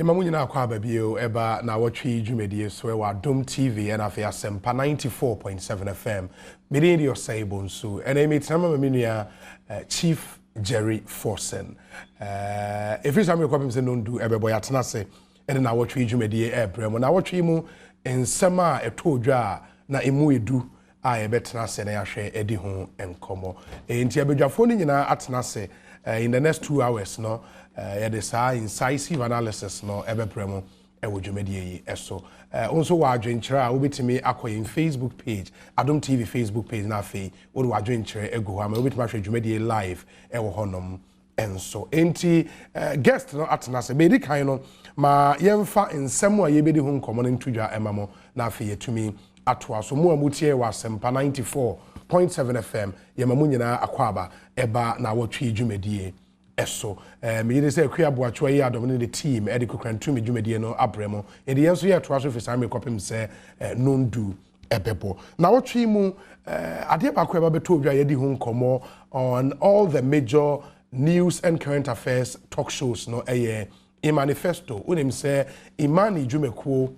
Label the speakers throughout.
Speaker 1: Emamunyi na akwa babio eba Nnawotwe Yi dwumedie so wa Adom TV and afia sempa 94.7 FM. Mede your sable so and I meet some menua Chief Jerry Forsen. If you some kwapem se no do ebeboy atena se and Nnawotwe Yi dwumedie ebrem. Nnawotwe Yi mu ensema etodwa na emu edu a ebetena se na yahwe edi ho enkomo. Enti abedwafo ni nyina atena se in the next 2 hours no yedesa incisive analysis no ebepremo ewodwumedie yi eso onso wa adwenkyere a obetimi akoyin Facebook page Adom TV Facebook page na afei wo wa adwenkyere egu ho ama obetimi ahwe dwumedie live ewo honom enso enti guest no atena se be di kan no ma yemfa nsem a yebedi ho nkomo no ntudwa emamo na afei yetumi atoa so mu amutie wa sempa 94.7 FM yemamu nyina akwaba eba Nnawotwe Yi dwumedie eso me yede say akua boacho yi Adom ne the team e de kokrantu me dwumedie no abremo e de yenso ye toa so fi same kopem se nondu ebebo Nnawotwe Yi mu ade ba kwa ba beto odwa ye di ho nkomo on all the major news and current affairs talk shows no eye in manifesto unim say imani dwumekuo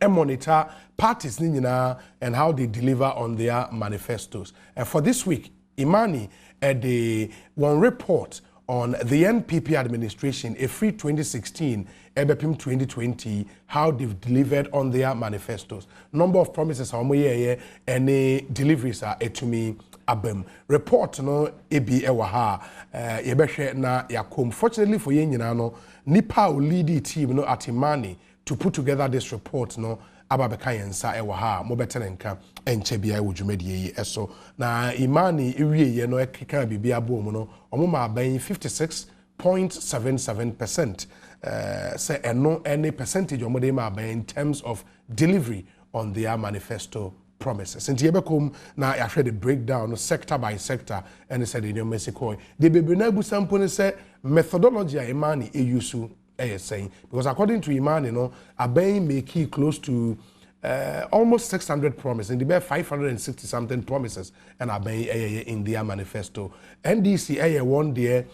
Speaker 1: monitor parties nyina and how they deliver on their manifestos. For this week, Imani the one report on the NPP administration, a free 2016, EBEPIM 2020, how they've delivered on their manifestos. Number of promises are any deliveries are to me. Abem report no ebi ewaha yebehwe na yakom. Fortunately for yen nyina no nipa lead team no at Imani to put together this report no ababeka yensa ewaha mo betenenka enche bia wodwumedie yi eso na Imani ewie ye no ekeka bibia bom no omoma aban 56.77% say eno any percentage omode ma aban in terms of delivery on their manifesto promises. And yebekom na yahwe the breakdown sector by sector and said in your Mexico the bebe na busampo say methodology Imani eyusu saying because according to Imani no aban make close to almost 600 promises and the 560 something promises and aban in their manifesto. NDC one day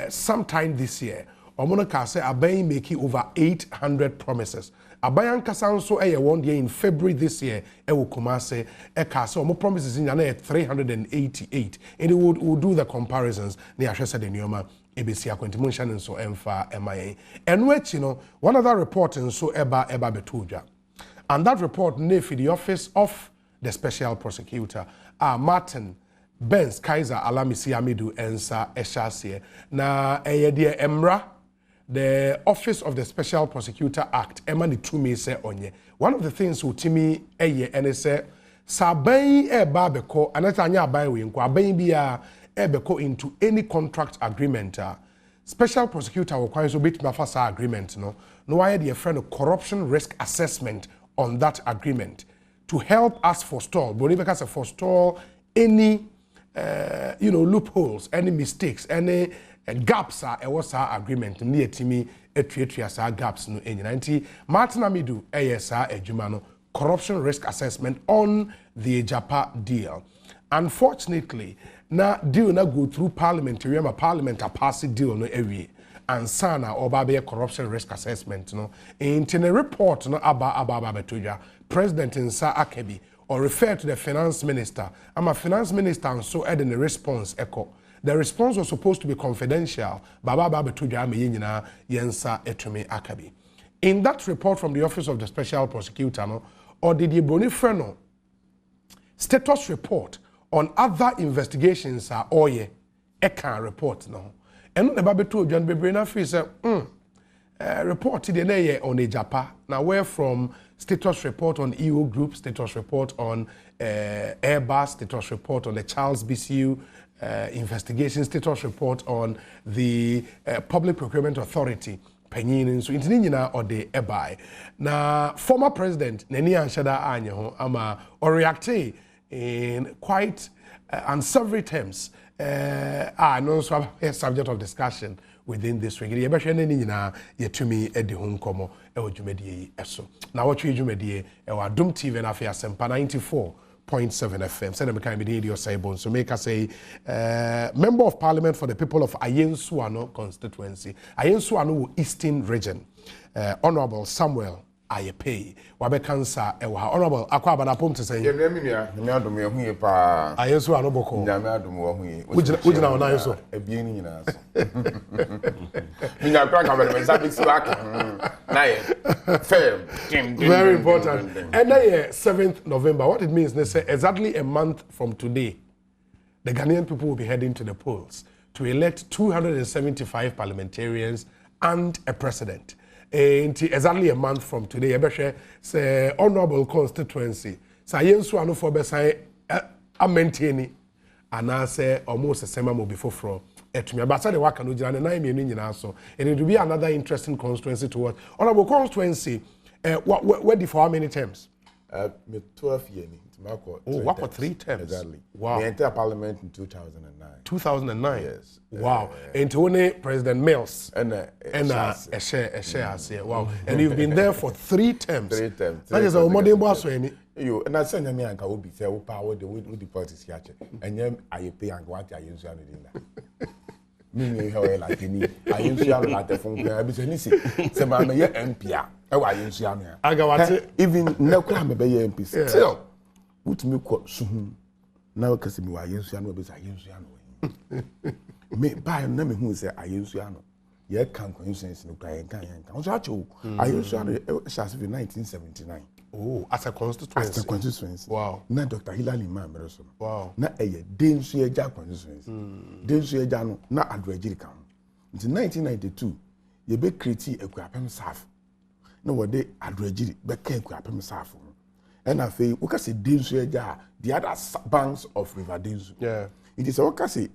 Speaker 1: sometime this year omono ka say aban make over 800 promises. Abayan Kasanso one day in February this year, Kumase, Ekasa, more promises in 388. And it would do the comparisons. The Asha said in Yoma, ABC, Quantimuntion, and so Emfa, MIA. And which, you know, one other report and so Eba Betuja. And that report, nefi the office of the special prosecutor, Martin Benz Kaiser Alamisi Amidu Ensa Eshasie. Na dear Emra. The Office of the Special Prosecutor Act, Emani Tumi say onye. One of the things utimi and say sabai babeko anatanya abai we nko abai bia ebeko into any contract agreement. Special prosecutor will kwan so bit mafasa agreement no why the friend of corruption risk assessment on that agreement to help us forestall any loopholes, any mistakes, any gaps are a wasa agreement near timi etria gaps no enyina Martin Amidu sa ejuma corruption risk assessment on the Japa deal. Unfortunately na deal na go through parliament a pass deal no every and sana oba be corruption risk assessment no in a report no aba betoja president Nsa Akebi or refer to the finance minister. I'm a finance minister and so add in a response echo. The response was supposed to be confidential. Baba Betuja Meyina Yensa Etumi Akabi. In that report from the Office of the Special Prosecutor, no, or did the Bonifreno status report on other investigations are oye Eka report no. And the Babetu John Bebrina Free said, report today on a Japa. Now we're from status report on EU Group, status report on Airbus, status report on the Charles BCU investigation, status report on the Public Procurement Authority, Penyin, so Intinina or the Ebai. Now, former President Neni Anshada Anyaho ama or reacte in quite unsavory terms. No so a subject of discussion within this week. The Ebashene Nina Yetumi Edi Hunkomo Ewodwumedie eso. Nnawotwe Yi dwumedie Adom TV na afia sempa 94.7 FM. Send them a kind of your say bon. So make us say member of parliament for the people of Ayensuano constituency. Ayensuano Eastern region. Honorable Samuel Ayepei. Wabe cancer Honorable Akwa Banapom to say. Ayensuano Boko. Which now na so. Very important. And then 7th November, what it means, they say exactly a month from today, the Ghanaian people will be heading to the polls to elect 275 parliamentarians and a president. And exactly a month from today, say honorable constituency. So Ayensu anu for besai a maintain and I say almost the same amount before from. But I work on the 9 million so and it will be another interesting constituency to watch. Honorable constituency, what for how many terms?
Speaker 2: 12 years.
Speaker 1: Oh, what for 3 terms?
Speaker 2: Exactly.
Speaker 1: Wow.
Speaker 2: We entered parliament in 2009.
Speaker 1: 2009?
Speaker 2: Yes.
Speaker 1: Wow. And to only President Mills.
Speaker 2: And
Speaker 1: a share. Wow. And you've been there for 3 terms.
Speaker 2: 3 terms.
Speaker 1: That is a modern boss.
Speaker 2: You and I send me and will be say, oh, power the with the politics here. And then I pay and what I use on it. Me, how like any. I use like the phone. I be saying, say, my MP. I use
Speaker 1: I got it.
Speaker 2: Even no crime be MP. Still, what me quote soon. Now, because me, I use me buy name who say I use Yano. Yeah, can coincidence no client can. I use Yano, Shas 1979.
Speaker 1: Oh, as a constituency.
Speaker 2: As a constituency.
Speaker 1: Wow.
Speaker 2: Na Dr. Hilary Man,
Speaker 1: wow.
Speaker 2: Na Densu Eja constituency. Densu Eja no na Adom TV. In 1992, you be create a Kwapem Saf. No what they Adom TV be Kwapem Saf. And I feel we can say Densu Eja, the other banks of River Densu.
Speaker 1: Yeah.
Speaker 2: It is we can say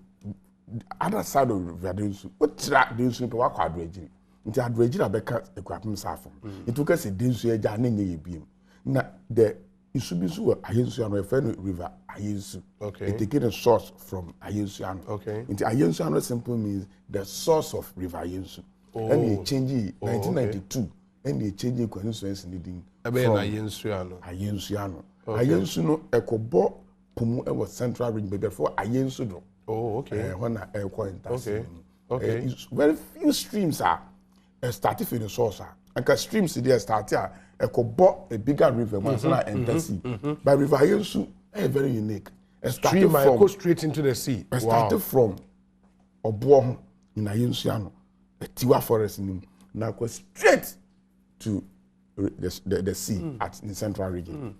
Speaker 2: other side of River Densu. What track Densu pe wa kwa Adom TV. Nti Adom TV be Kwapem Saf. It we can say Densu Eja na nye yebiem. Na the isubisu Ayensuano friend river Ayensu.
Speaker 1: Okay.
Speaker 2: It taken a source from Ayensuano.
Speaker 1: Okay.
Speaker 2: Into Ayensuano simply means the source of river Ayensu.
Speaker 1: Oh.
Speaker 2: And they change it 1992. And they change it constituency leading
Speaker 1: from Ayensuano.
Speaker 2: Ayensuano.
Speaker 1: Okay.
Speaker 2: Ayensu no ekobo pumu e was central region before Ayensu do.
Speaker 1: Oh, okay.
Speaker 2: When I
Speaker 1: okay. Okay.
Speaker 2: Very few streams are started from the source. And the streams there started a bigger river once I enter sea. But River Ayensu is very unique.
Speaker 1: Stream might go straight into the sea.
Speaker 2: It started from Obuo in Ayensuano, the Tiwa forest in now go straight to the sea at the central region.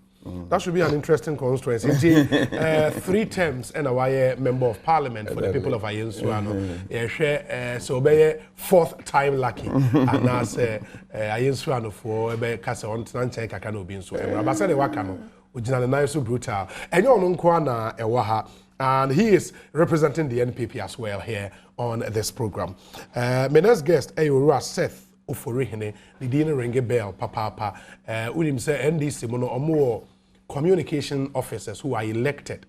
Speaker 1: That should be an interesting constituency. 3 terms and a member of parliament for the people of Ayensuano. So be 4th time lucky. And as Ayensuano for be kase on tranche kaka no bi nso. Abasa de waka no ojina na so brutal. Enyo no nko na ewa ha. And he is representing the NPP as well here on this program. My next guest, Ayorua Seth Oforihene, the Dina Ringe Bell, Papa. Unim say NDC mono omo communication officers who are elected.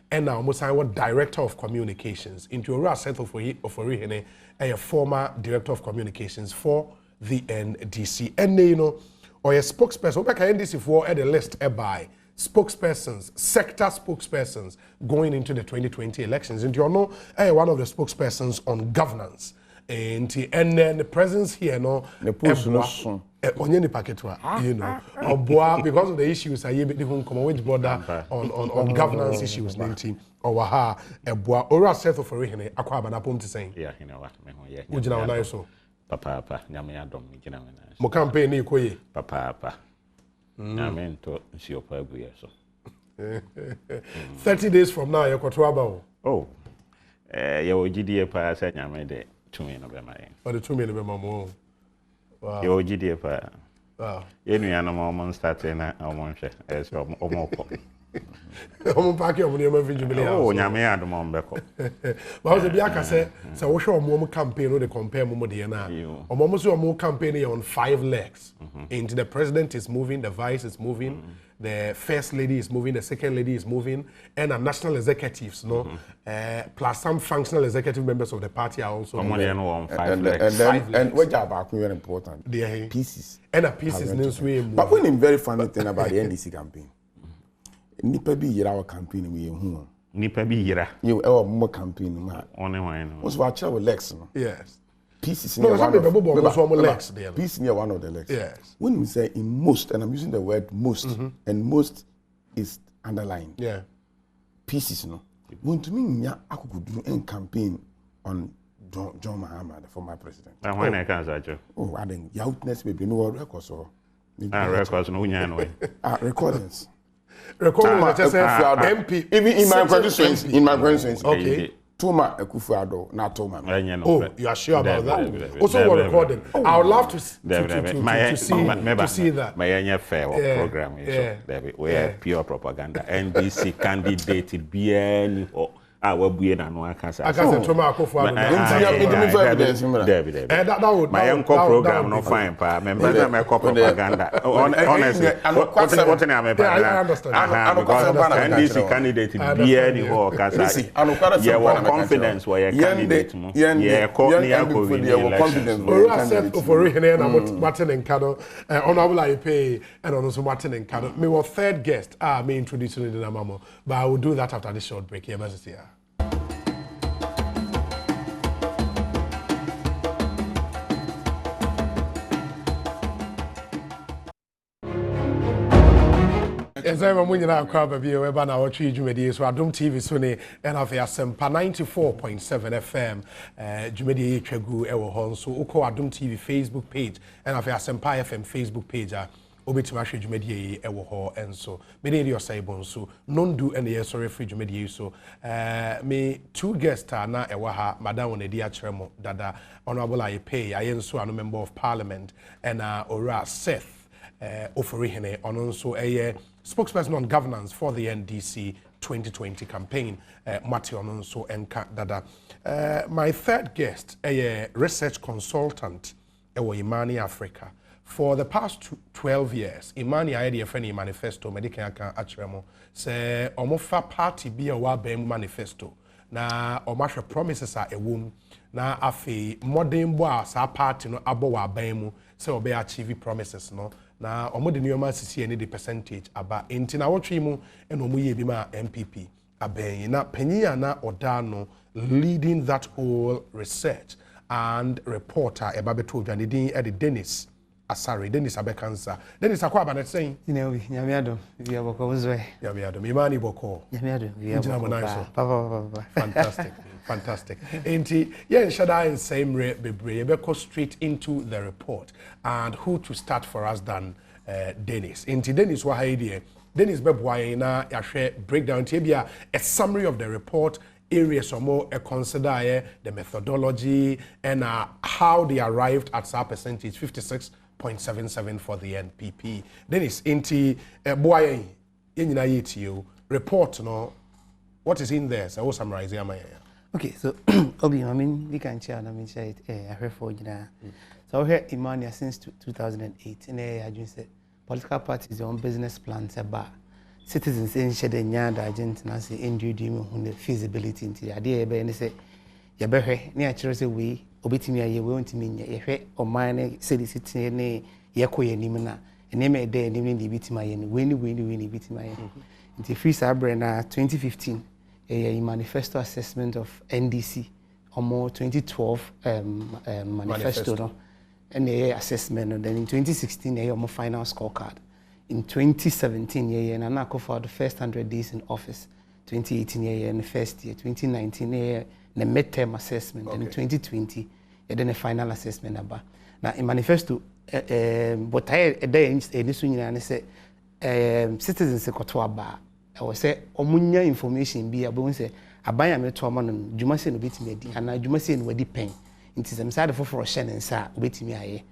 Speaker 1: And now almost what director of communications into Ayorua Seth Oforihene, a former director of communications for the NDC. And you know, or a spokesperson, what can NDC for at the list by spokespersons, sector spokespersons going into the 2020 elections. And you know, one of the spokespersons on governance. And then the presence here, no, onye ni paketwa, you know, because of the issues, I even come which border on governance issues, ninety or ha, Ayorua Seth Oforihene, akwa banapom to saying.
Speaker 3: Yeah, you know what, me
Speaker 1: would you know so?
Speaker 3: Papa, nyame Adom, you know,
Speaker 1: mo campaign ni koye.
Speaker 3: Papa. Nyame to nsi opa aguye so.
Speaker 1: 30 days from now, you koto aba.
Speaker 3: Oh, you GDA pa say nyame de tumi no be mai.
Speaker 1: Or the 2 million be mamo.
Speaker 3: Wow. You GDA pa.
Speaker 1: Wow.
Speaker 3: You know na mo start na omo hwe. So omo ko.
Speaker 1: Omo pack your money every jubilee.
Speaker 3: Oh, nyame Adom on beko.
Speaker 1: But how the biaka say wo hwe omo campaign no dey compare mo de na. Omo so omo campaign on 5 legs. Into the president is moving, the vice is moving. The first lady is moving, the second lady is moving, and the national executives, no, plus some functional executive members of the party are also moving.
Speaker 2: And what job very important?
Speaker 1: The
Speaker 2: pieces.
Speaker 1: And the pieces news way.
Speaker 2: But one very funny thing about the NDC campaign, nipa bi yira wa campaign mu ye hu
Speaker 3: nipa bi yira
Speaker 2: you mo campaign mu
Speaker 3: one one
Speaker 2: no so wa check with legs no
Speaker 1: yes
Speaker 2: pieces
Speaker 1: no some people go so legs there
Speaker 2: piece near one of the legs
Speaker 1: yes
Speaker 2: when we say in most and I'm using the word most and most is underlined
Speaker 1: yeah
Speaker 2: pieces no want to mean nya akukuduru in campaign on John Mahama the former president
Speaker 3: and when I can say
Speaker 2: oh I think ya witness baby no records or
Speaker 3: records no nya no
Speaker 2: recordings
Speaker 1: recording just say MP
Speaker 2: even in my constituency
Speaker 1: okay
Speaker 2: Toma Ekufuado na Toma
Speaker 1: oh you are sure about that also we're recording I would love to see that
Speaker 3: my anya fair program so we are pure propaganda NDC candidate bien wabuye na no aka say
Speaker 1: Toma Ekufuado that would
Speaker 3: my uncle program no fine pa member my propaganda honestly what I am because NDC candidate bien or kasa yeah what confidence where candidate yeah
Speaker 2: confidence
Speaker 1: for Rihene na Martin and Kado honorable IPA and also Martin and Kado me our third guest me introducing the mamo but I will do that after this short break here here. Yes, I'm a winner of crowd of you, Evan, our tree Jumedi, so Adom TV Sunny, and of Yasempa 94.7 FM, Jumedi Chegu, Ewo Hon, so Oko Adom TV Facebook page, and of Yasempa FM Facebook page, Obitimashi Jumedi, Ewo Ho, and so, many of your sabon, so, non do any sorry free Jumedi, so, me two guests are now Ewaha, Madame Onedia Tremo, Dada, Honorable Ipe, I am so a member of Parliament, and Ora Seth, Oforihene, and also a spokesperson on governance for the NDC 2020 campaign, Matthew Ononso and Dada. My third guest, a research consultant, Imani Africa. For the past 12 years, Imani I had a manifesto, Medicare Achiremo, say, Omofa party be a wabem manifesto. Na Omasha promises are a womb. Na afi modern boss, our party no abo wabemu, so be achieve promises no. Na omo de nneoma sisi any the percentage aba enti na Nnawotwe mu eno omo ye bi ma MPP aben na panyiya na odano leading that whole research and reporter eba beto dwane din e de Dennis Asare Dennis Abekansa Dennis akwa aba na saying
Speaker 4: nyame adom bia boko wozwe
Speaker 1: nyame adom imani boko
Speaker 4: nyame adom bia boko papa
Speaker 1: fantastic fantastic enti yeah shada in same bebre be go straight into the report and who to start for us than Dennis enti Dennis wa haidie Dennis beboy na yahwe breakdown tibia a summary of the report areas or more consider the methodology and how they arrived at our percentage 56.77 for the NPP. Dennis enti boy yenyina yetio report no what is in there so summarize am
Speaker 4: okay so obi I mean we can share I mean share it I heard for you so we here Imania since 2008 and I just say political parties on business plans about citizens in share the nyanda Argentina say introduce the feasibility into the idea be say ya behwe ne a kire say we obetimi aye we ontimi nya ye hwe o man say the city ne ye koyanim na ene me dey ene ne bitimi aye ne we ni bitimi aye nti free sabre na 2015 a manifesto assessment of NDC or 2012 manifesto no and a assessment and then in 2016 a final scorecard in 2017 and anako for the first 100 days in office 2018 in the first year 2019 the midterm assessment and in 2020 then a final assessment about now in manifesto but I day in this and say citizens kotoaba I was say omunya information be abo say abanya me to amano djuma se no betimi adi ana djuma se no wadi pen nti sem sade foforo hye ne nsa obetimi aye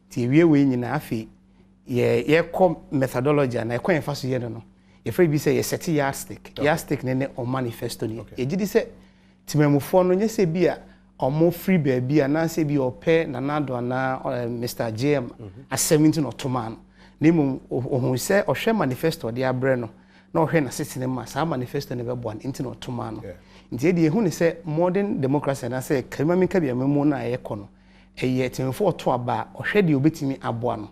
Speaker 4: ti ewie we nyina afi ye kom methodology na ekwan fa so ye no ye free bi say ye set yardstick ne on manifesto ni ye gidi say timamufo no nye se bi a omo free baby ana se bi ope na nado na Mr JM a 17 otoman nemu ohun se ohwe manifesto de abre no no hwe na sitting ma sa manifesto ne bebo an into otoma no nti e de hu ne se modern democracy na se kama mi ka bia memu na ye kono eye temfo to aba ohwe de obetimi aboa no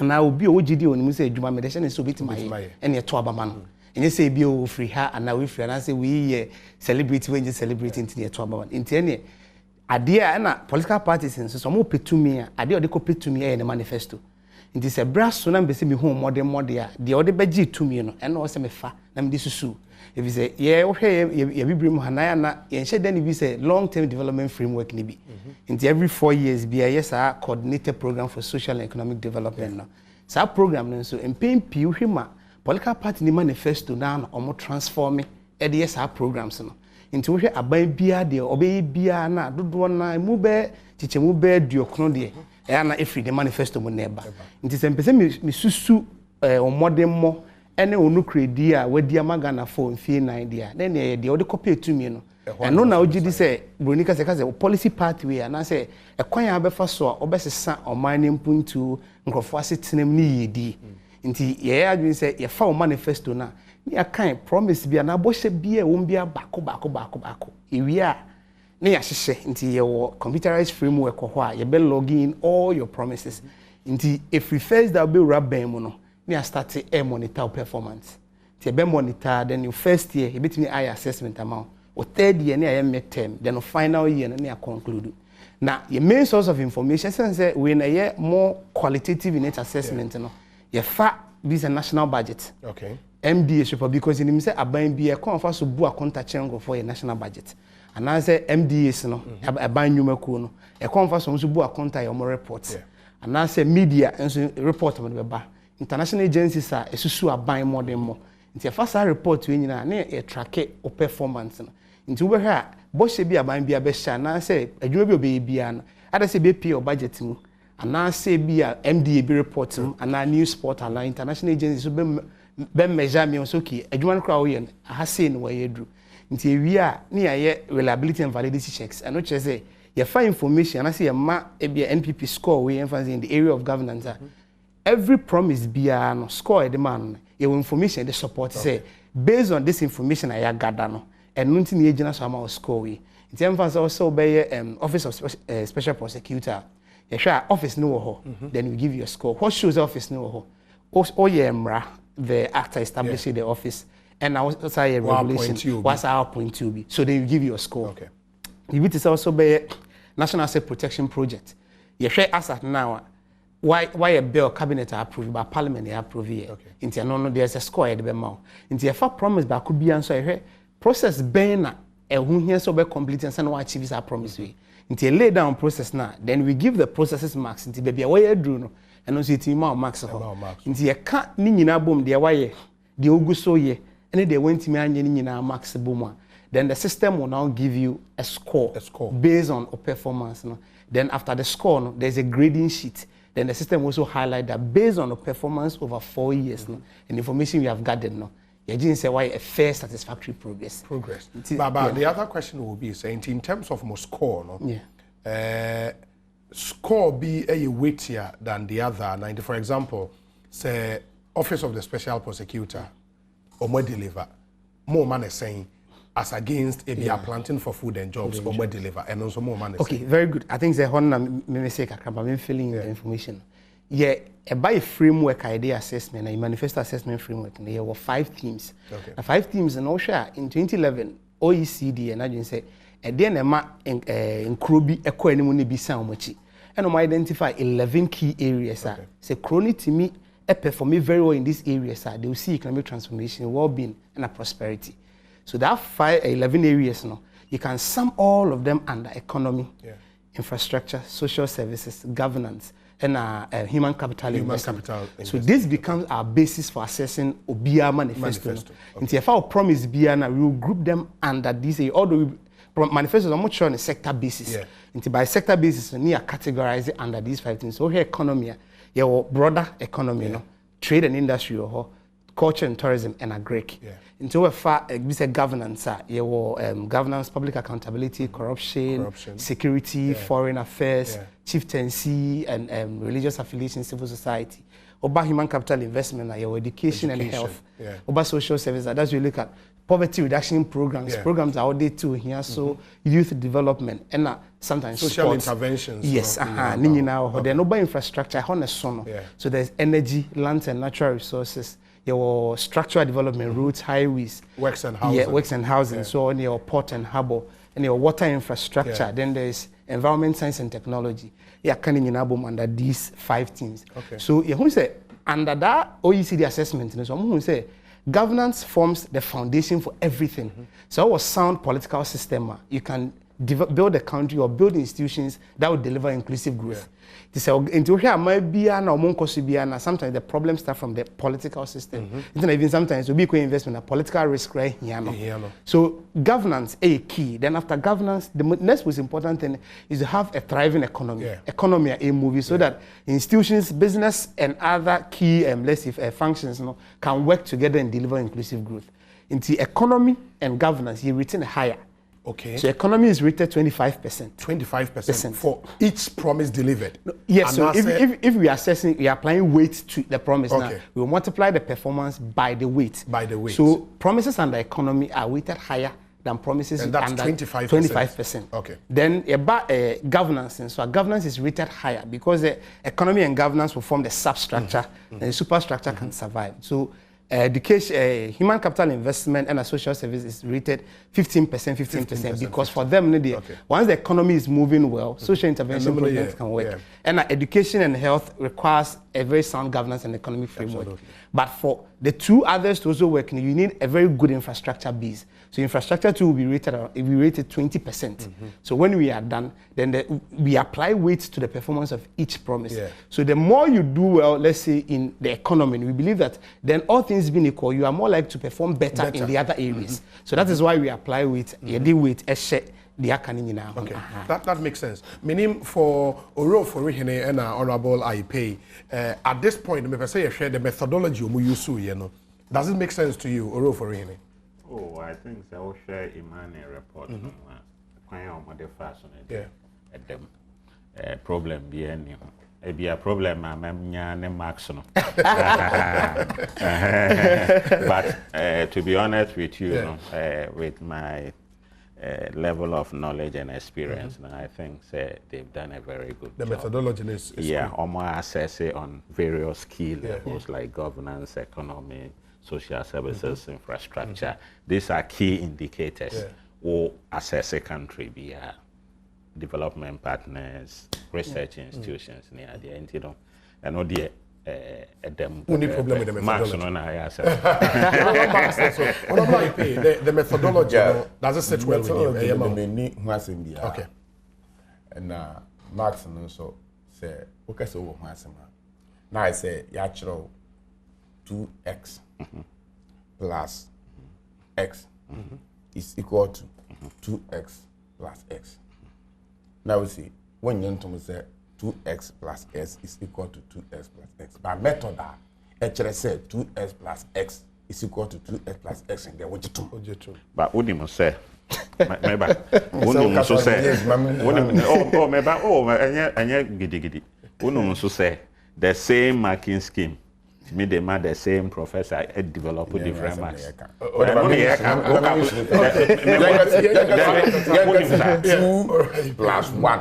Speaker 4: na obi o gidi oni mu se adwuma me de hye ne se obetimi aye ene to aba ma no and you say be free her and now we free and I say we celebrate when you celebrate into the 12 into any idea and political parties and so some more pay to me idea they could pay to me in the manifesto. It is a brass so nam be say me home more there the other beji to me no and also me fa nam this su if you say yeah okay you be bring hanaya na you share then be say long term development framework ni bi into every 4 years be a yes a coordinated program for social and economic development no so program no so empem pi hwema political party ni manifesto na no omo transforming e de yes programs no into hwe aban bia de obey bia na dodo na mu be chiche mu be duokno de na every the manifesto mo neba nti se mpese me susu omode mo ene onu kredi a wadi amaga na phone fee 9 dia then de odi copy to me no eno na ogidi se bronika se kaze policy pathway na se ekwan ya befa so a obesesa omani mpuntu nkrofo asetenem ni yedi nti ye adwin se ye fa o manifesto na ni akan promise bia na bohye bia wo bia bako ewia na ya hyehyɛ nti ye wo computerized framework ho a ye be login all your promises nti if we first that be rabban mu no na start a monitor performance nti be monitor then your first year you betimi eye assessment amount or third year na ya midterm then final year na ya conclude na your main source of information say we na ye more qualitative in its assessment no ye fa this a national budget
Speaker 1: okay
Speaker 4: MDA super because in say aban bia kon fa so bu akonta chengo for a national budget and I say MDAs no aban nyumaku no e kon fa so bu akonta your reports and I say media enso report mo be ba international agencies are esusu aban more than more nti fa sa report we nyina na e track o performance no nti we ha bo she bi aban bia be sha na say adwuma bi obe bia no ada say be pay o budget mu and I say bi MDA bi report mu and news portal international agencies so be measure me so ki adwuma no kra wo ye ha say no we dru nti ewia na ye reliability and validity checks and which say you find information and say ma e be NPP score we emphasize in the area of governance every promise bia no score the man your information the support say based on this information I gather no and nti na agina so ama score we nti emphasize also be office of special prosecutor you share office no ho then we give you a score what shows office no ho o yemra the actor establishing the office and also a regulation what's our point to be so then you give you a score
Speaker 1: okay
Speaker 4: it is also be national asset protection project you share asset now why a bill cabinet approved by parliament they approve here
Speaker 1: okay
Speaker 4: into no there's a score at the mouth into a promise ba could be answer process ben na hu here so be complete and what achieve our promise we into a lay down process now then we give the processes marks into baby why do no and also it ma marks into a ka ni nyina bom de why de ogu so ye and they went me anye ni nyina marks bom then the system will now give you a score based on your performance no then after the score no there's a grading sheet then the system also highlight that based on the performance over 4 years no and information we have gathered no you didn't say why a fair satisfactory progress
Speaker 1: but the other question will be saying in terms of more score no score be a weightier than the other 90 for example say office of the special prosecutor or more deliver more money saying as against if you are planting for food and jobs or more deliver and also more money
Speaker 4: okay very good I think the honor me say kakamba me filling the information by framework idea assessment and manifesto assessment framework and there were 5 themes okay 5 themes and also in 2011 OECD and I didn't say and then ma nkrobi ekọ animu ne bi san omachi and we identify 11 key areas say chronic to me perform very well in these areas they will see economic transformation well-being and prosperity so that 11 areas no you can sum all of them under economy infrastructure social services governance and human capital investment. So this becomes our basis for assessing Obia manifesto. Into if our promise Biana, we will group them under this. Although manifestos are much on a sector basis. Into by sector basis, we are categorized under these 5 things. So here economy, your broader economy, no? Trade and industry, culture and tourism, and agric. Into a far we say governance, your governance, public accountability, corruption. Security, foreign affairs, chieftaincy, and religious affiliation, civil society. About human capital investment, your education and health. About social services, that's we look at poverty reduction programs. Programs are all day too here, so youth development and sometimes
Speaker 1: social
Speaker 4: sports.
Speaker 1: Interventions.
Speaker 4: Yes, Then over infrastructure, so there's energy, land and natural resources. your structural development, roads, highways,
Speaker 1: works and housing.
Speaker 4: Yeah, works and housing. So on your port and harbor, and your water infrastructure. Then there's environment, science and technology. Yeah, can in album under these 5 themes.
Speaker 1: Okay.
Speaker 4: So you say under that OECD assessment, so I'm say governance forms the foundation for everything. So our sound political system, you can build a country or build institutions that will deliver inclusive growth. Into here, sometimes the problems start from the political system. Even sometimes we be investment, a political risk, right? So governance is a key. Then after governance, the next most important thing is to have a thriving economy. Economy a movie so that institutions, business, and other key functions can work together and deliver inclusive growth. Into economy and governance, you retain higher.
Speaker 1: Okay.
Speaker 4: So economy is rated 25%.
Speaker 1: 25% for each promise delivered.
Speaker 4: No, yes. So if we are assessing, we are applying weight to the promise now. We will multiply the performance by the weight.
Speaker 1: By the weight.
Speaker 4: So promises under economy are weighted higher than promises
Speaker 1: and that's
Speaker 4: under
Speaker 1: 25%. Okay.
Speaker 4: Then about governance, and so governance is rated higher because the economy and governance will form the substructure, and the superstructure can survive. So education, human capital investment and a social service is rated 15% because for them, once the economy is moving well, social intervention programs can work. And education and health requires a very sound governance and economic framework. But for the 2 others to also work, you need a very good infrastructure base. So infrastructure too will be rated 20%. So when we are done, then we apply weight to the performance of each promise. So the more you do well, let's say in the economy, we believe that then all things being equal, you are more likely to perform better in the other areas. So that is why we apply weight,
Speaker 1: Okay, that makes sense. Meaning for Oro for Rihene and Honorable IP, at this point, if I say share the methodology we use, does it make sense to you, Oro for Rihene?
Speaker 3: Oh, I think I will share Imani report on the fashion. Problem be any. It be a problem, I'm marks. But to be honest with you, with my level of knowledge and experience, and I think they've done a very good job.
Speaker 1: The methodology is
Speaker 3: almost assess it on various key levels like governance, economy, social services, infrastructure. These are key indicators or assess a country via development partners, research institutions near the end, and all the
Speaker 1: only problem with the methodology. The methodology does it sit well with you? Okay.
Speaker 2: And Max and also say, okay, so now I say, natural 2x plus x is equal to 2x plus x. Now we see, when you say 2x plus x is equal to 2x plus x. By method, actually said 2x plus x is equal to 2x plus x and get what you do.
Speaker 3: But what do you say? Maybe. What do you say? Oh, maybe. Oh, and giddy. What do you say? The same marking scheme. Me the same professor develop different marks.
Speaker 2: 2 plus 1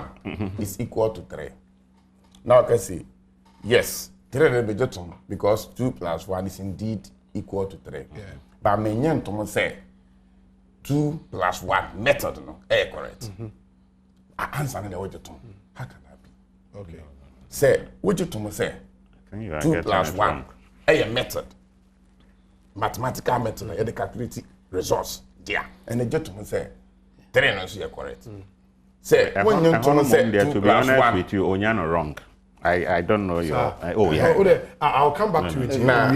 Speaker 2: is equal to 3. Now I can say, yes, 3 because 2 plus 1 is indeed equal to 3. But I to say 2 plus 1 method, correct. I answer the way how can that be?
Speaker 1: Okay.
Speaker 2: Say, what you to say? 2 plus 1 a method, mathematical method, the calculated results. And the gentleman say, 3 is correct. Say, when you say 2
Speaker 3: to be
Speaker 2: plus
Speaker 3: honest
Speaker 2: 1
Speaker 3: with you, Onyano wrong. I don't know your.
Speaker 1: I'll come back to it.
Speaker 2: Now,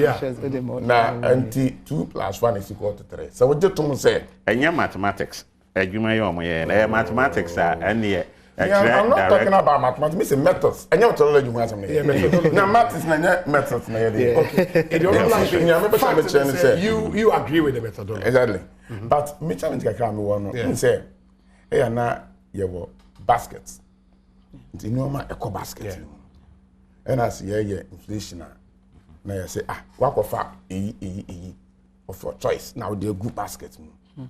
Speaker 2: 2 plus 1 is equal to 3. So what gentleman say?
Speaker 3: And your mathematics. Mathematics are any.
Speaker 2: I'm not talking about mathematics, it's methods. I know what you want to say. Now, math is not methods.
Speaker 1: You agree with the methodology.
Speaker 2: Exactly. But me challenge can say, hey, now you have baskets. You know, my eco basket. And I say, yeah, inflation. Now you say, what of of your choice. Now they good basket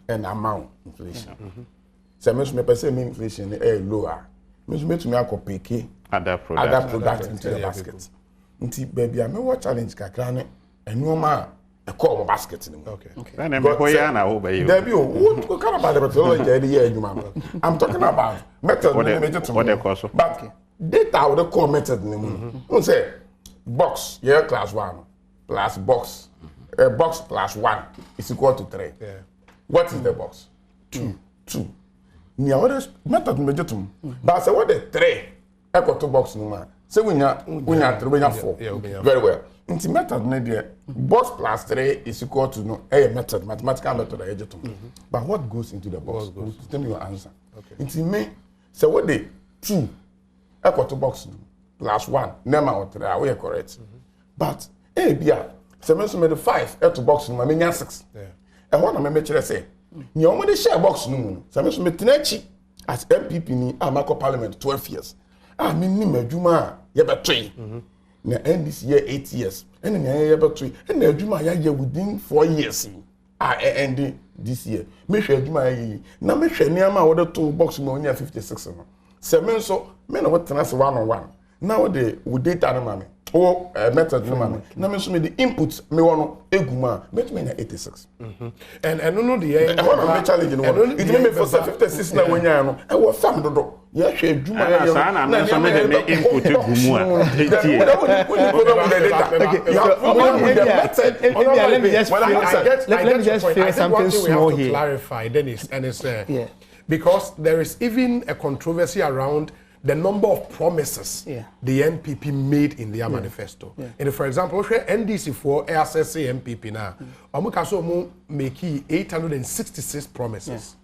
Speaker 2: and amount inflation. So me person me inflation lower. Me to me pick
Speaker 3: other
Speaker 2: products into the basket. Nti baby I me what challenge kakra ne enoma a call basket.
Speaker 1: Okay.
Speaker 3: And then before you are over you.
Speaker 2: There be what kind of bad methodology I'm talking about method.
Speaker 3: What they call so.
Speaker 2: But data would call method. Who say box, class 1 plus box. Box plus 1 is equal to 3.
Speaker 1: Yeah.
Speaker 2: What is the box? 2. Nia what method mejetum. But say what the 3 equal to box no man. Say we nya 3 we nya 4. Very well. Into method na there box plus 3 is equal to no a method, mathematical method ejetum. But what goes into the box? Tell me your answer. Okay. Into me say what the 2 equal to box plus 1 nema or 3 we are correct. But bia so me the 5 to box no me 6. Yeah. And one me make say you only share box no. So me tenachi as MPP ni Amako Parliament 12 years. Me ni madwuma ye betwe. Na end this year 8 years. And na ye betwe. And na adwuma ya within 4 years. End this year. Me hwe adwuma ya na me hwe niam a wo de to box no nya 56 no. Se me so me na what tenase 1 on 1. Now the with data no mama. Oh, method no man. Na me so me the inputs me wono eguma bet me na 86.
Speaker 1: And no the
Speaker 2: I want to challenge no. It me for 56 na wonya no. E wo fam dodo. Ye hwe adwuma ya
Speaker 3: na me so me the input egumu a.
Speaker 4: Let me just say something small here.
Speaker 1: Clarify Dennis, and it's because there is even a controversy around the number of promises the NPP made in their manifesto. And for example, NDC for SSA MPP now, Omukaso make 866 promises.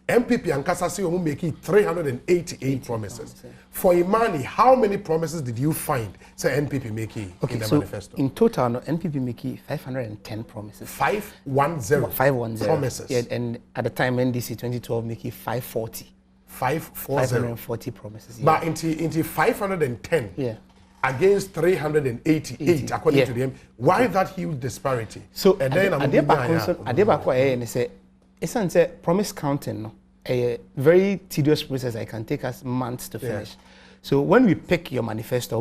Speaker 1: MPP and Kasasi make 388 promises. For Imani, how many promises did you find say NPP make in the manifesto?
Speaker 4: In total, NPP make 510 promises.
Speaker 1: 510 promises.
Speaker 4: Yeah, and at the time NDC 2012 make 540. 540 promises.
Speaker 1: But into 510 against 388 according to them. Why that huge disparity?
Speaker 4: So and then Adeba say it's promise counting no, a very tedious process. I can take us months to finish. So when we pick your manifesto,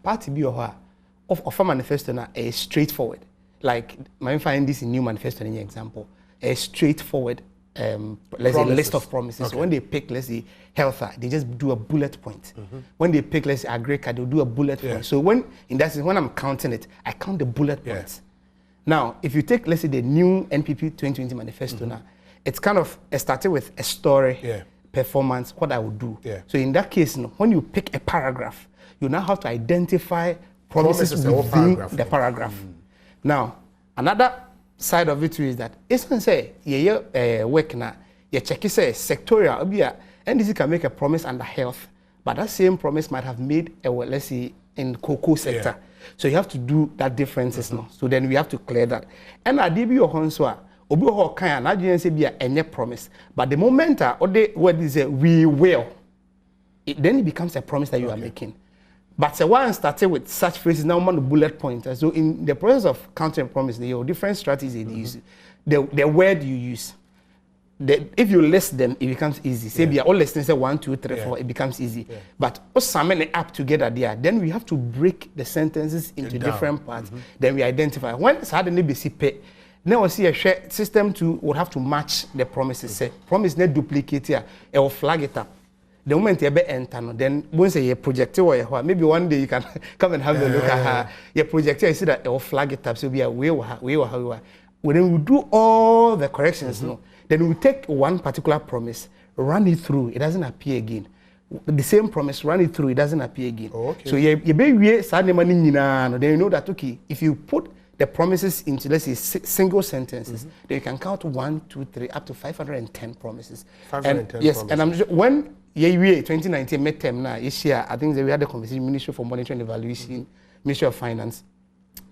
Speaker 4: party of a manifesto now is straightforward. Like my find this in new manifesto in example, a straightforward let's say list of promises. So when they pick, let's say health, they just do a bullet point. When they pick, let's say agriculture, they'll do a bullet point. So when in that sense, when I'm counting it, I count the bullet points. Now, if you take, let's say the new NPP 2020 manifesto now, it's kind of started with a story, performance, what I would do. So in that case, when you pick a paragraph, you now have to identify promises within the paragraph. Now, another side of it is that it's going to say work now you check say sectorial NDC can make a promise under health, but that same promise might have made let's say in cocoa sector. So you have to do that differences now. So then we have to clear that. And adibi ohonswa obi ho kan na adwen say bia enye promise, but the moment what is we will, then it becomes a promise that you are making. But one started with such phrases now on the bullet point. So in the process of counting promise, there are different strategies they use. The word you use. If you list them, it becomes easy. Say we are all listening, say 1, 2, 3, 4, it becomes easy. But summon it up together there, then we have to break the sentences into different parts. Then we identify. When suddenly we see now we see a share system would have to match the promises. Say promise not duplicate here, it will flag it up. The moment you enter, then once you project or maybe one day you can come and have a look at her. Your projector, you see that it will flag it up. So be a way or how. When we do all the corrections, then we take one particular promise, run it through, it doesn't appear again. The same promise, run it through, it doesn't appear again. So you then you know that okay, if you put the promises into, let's say, single sentences, then you can count 1, 2, 3, up to 510 promises.
Speaker 1: 510
Speaker 4: yes,
Speaker 1: promises.
Speaker 4: and I'm just, when 2019 midterm now, this year, I think that we had a conversation, Ministry for Monitoring and Evaluation, Ministry of Finance.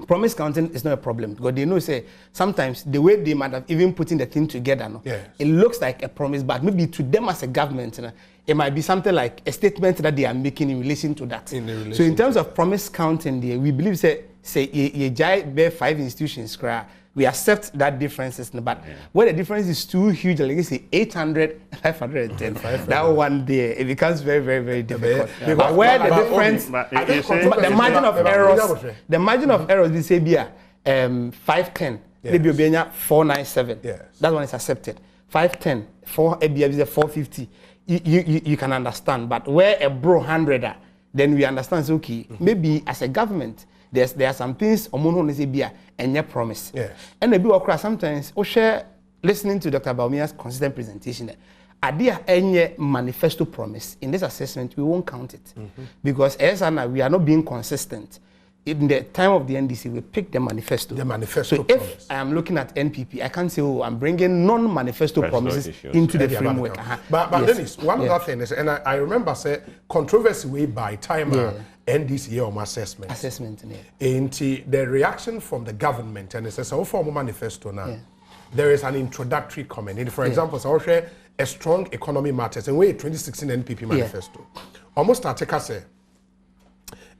Speaker 4: Promise counting is not a problem because they know say sometimes the way they might have even putting the thing together, it looks like a promise, but maybe to them as a government, it might be something like a statement that they are making in relation to that. So in terms of promise counting, we believe say you bear 5 institutions, we accept that differences, but where the difference is too huge, like you say 800, 510, that one there, it becomes very, very, very difficult. But where the difference, the margin of errors, we say 510, Maybe obenya 497.
Speaker 1: Yes.
Speaker 4: That one is accepted. 510, 450. You can understand. But where a bro 100, then we understand. So okay, maybe as a government, there are some things omono say be and your promise.
Speaker 1: Yes.
Speaker 4: And maybe sometimes we share listening to Dr. Baumia's consistent presentation. Idea any manifesto promise in this assessment, we won't count it because as we are not being consistent. In the time of the NDC, we pick the manifesto.
Speaker 1: The manifesto
Speaker 4: so
Speaker 1: promise.
Speaker 4: If I am looking at NPP, I can't say, oh, I'm bringing non-manifesto promises into the framework.
Speaker 1: But
Speaker 4: yes.
Speaker 1: Dennis, one other thing is, and I remember say controversy way by time NDC on assessment.
Speaker 4: Assessment,
Speaker 1: And the reaction from the government, and it says, "Oh, for manifesto now." There is an introductory comment. And for example, so I'll share a strong economy matters. And we 2016 NPP manifesto. Almost Ateka say.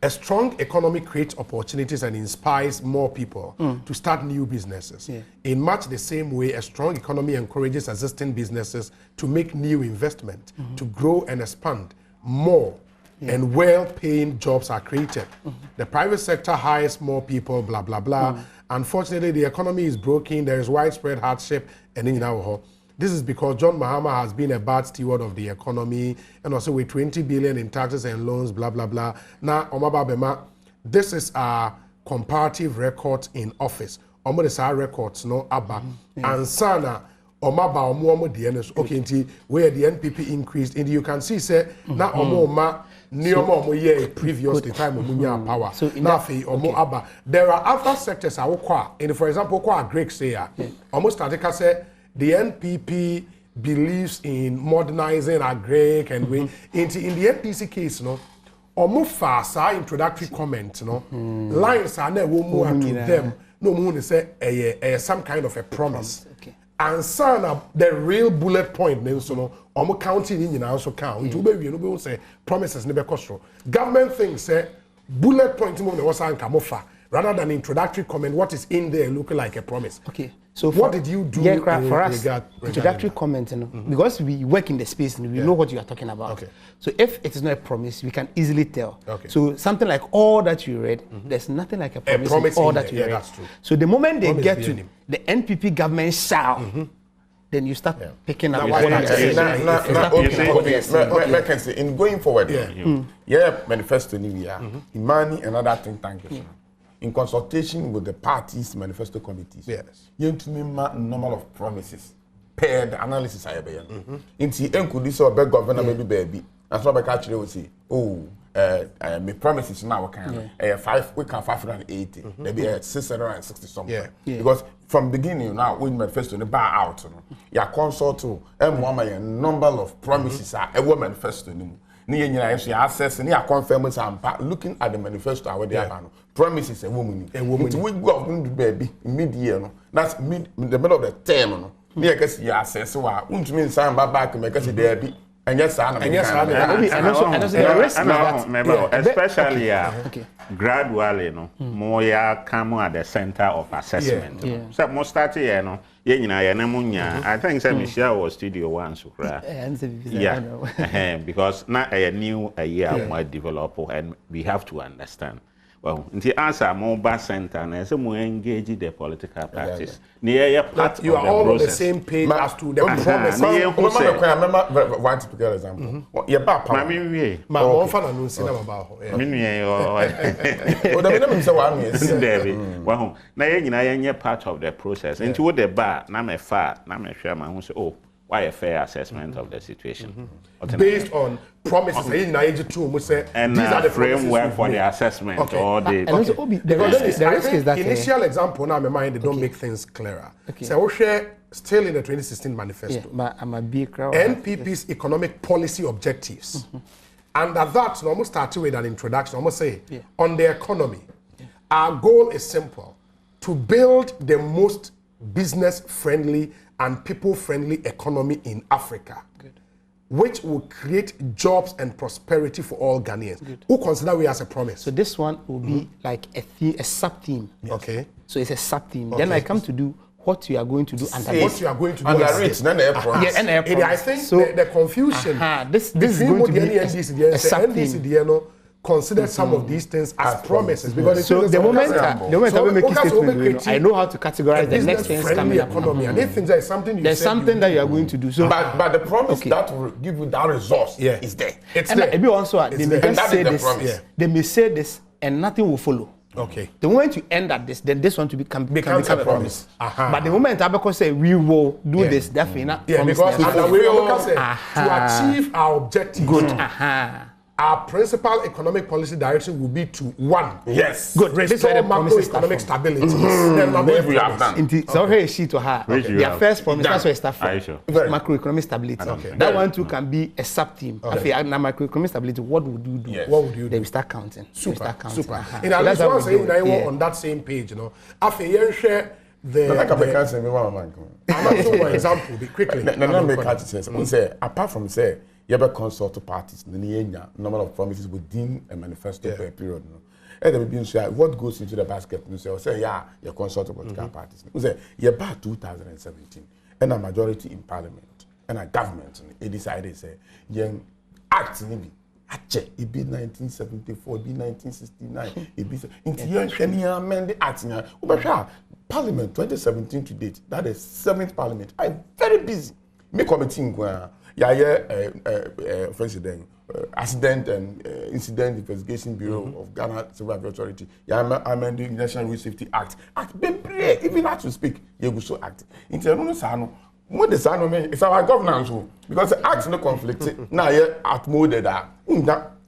Speaker 1: A strong economy creates opportunities and inspires more people to start new businesses. In much the same way, a strong economy encourages existing businesses to make new investment, to grow and expand more, and well-paying jobs are created. The private sector hires more people, blah, blah, blah. Unfortunately, the economy is broken, there is widespread hardship, and in our this is because John Mahama has been a bad steward of the economy, and also with 20 billion in taxes and loans, blah, blah, blah. Now, Omaba Bema, this is our comparative record in office. Omo is our records, no, Abba. And Sana, Omaba, Omo, DNS, okay, where the NPP increased, and you can see, say, now Omo, Neomo, yeah, previous the time of Munya power. So, Omo, Abba. There are other sectors, and for example, Greek say, almost Ateka say, the NPP believes in modernizing agric and we in the NPC case, no, almost fast introductory comment, no, lines are never more to them. No moon say some kind of a promise. Okay. And son the real bullet point, so no, almost counting in also count. To be you say promises never cost. Government things say bullet point was camouflage rather than introductory comment. What is in there looking like a promise?
Speaker 4: Okay. So
Speaker 1: what did you do
Speaker 4: for us? Introductory comment, because we work in the space and we know what you are talking about. Okay. So if it is not a promise, we can easily tell. Okay. So something like all that you read, there's nothing like a promise in all that you read. That's true. So the moment they get to the NPP government shall, then you start picking up what
Speaker 2: they say. In going forward, manifesto Imani and other think tanks. In consultation with the parties' manifesto committees, you to me number of promises per the analysis I have. In the end, could this or beg governor maybe baby? That's what I actually would say. Oh, my promises now can 580, maybe 660 something. Because from beginning now, when manifesto the bar out, you consult to a number of promises are a woman manifesto. Access and confirm looking at the manifesto where they are promises a woman. We go baby mid-year. That's the middle of the term. I guess you access so I won't mean some back and make us there be. And yes,
Speaker 3: especially gradually, more come at the center of assessment. So most start here, no. I think Michelle was studio one, so because now a new year might develop, and we have to understand. Well, the answer mobile center and some more engage the political parties.
Speaker 1: You are all on the same page as to the promise.
Speaker 2: I remember one typical example.
Speaker 3: Part of the process. Into the bar, oh, why a fair assessment of the situation.
Speaker 1: Based on promises,
Speaker 3: and these are the framework for the assessment. Or the
Speaker 1: risk is that initial example now in my mind, they don't make things clearer. So we'll share still in the 2016 manifesto. NPP's economic policy objectives. And that almost started with an introduction. Almost say on the economy, our goal is simple: to build the most business-friendly and people-friendly economy in Africa, which will create jobs and prosperity for all Ghanaians. Who consider we as a promise?
Speaker 4: So this one will be like a sub-theme.
Speaker 1: Okay.
Speaker 4: So it's a sub-theme. Then I come to do what you are going to do under
Speaker 1: what you are going to do
Speaker 2: under it. Then
Speaker 1: I think so, the confusion.
Speaker 4: This is going to be a sub-theme.
Speaker 1: considered some of these things as promises because
Speaker 4: so the moment I make a statement, I know how to categorize the next things coming up.
Speaker 1: Economy, and they think there is something
Speaker 4: there's something that you are going to do. So,
Speaker 2: but the promise that will give you that resource is there.
Speaker 1: It's
Speaker 4: and
Speaker 1: there.
Speaker 4: Maybe also they may just say this. They may say this, and nothing will follow.
Speaker 1: Okay.
Speaker 4: The moment you end at this, then this one to become a promise. But the moment Abeko say we will do this, definitely not.
Speaker 1: Yeah, because we will say to achieve our objectives.
Speaker 4: Good.
Speaker 1: Our principal economic policy direction will be to one.
Speaker 2: Yes.
Speaker 1: Good. Restore macroeconomic stability. Then
Speaker 2: we have done.
Speaker 4: So here is she to her. Their first promise that's where start from. Macroeconomic stability.
Speaker 1: Okay.
Speaker 4: That one too can be a sub team. Okay. Now macroeconomic stability. What would you do?
Speaker 1: Yes. What would you do?
Speaker 4: They will start counting.
Speaker 1: Super. In at least one saying on that same page, you know. After you share the example, be quickly.
Speaker 2: No, make catch sense. Say apart from say. You have consult parties, the number of promises within a manifesto per period. And then we say what goes into the basket. You say, yeah, you consult political parties. You say, you're about 2017, and a majority in parliament and a government. They decided, say, young act maybe. It be 1974, it be 1969, it be into young amend the act. Parliament 2017 to date, that is 7th parliament. I'm very busy. Me committee president, accident and incident investigation bureau of Ghana Civil Aviation Authority. I'm the National Road Safety Act. Even as we speak, you will so act. What the sound it's our governance because the act no conflict. Now at mode that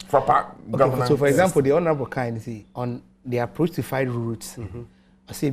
Speaker 2: proper governance.
Speaker 4: So for example, the honorable kind see on the approach to fight routes. I say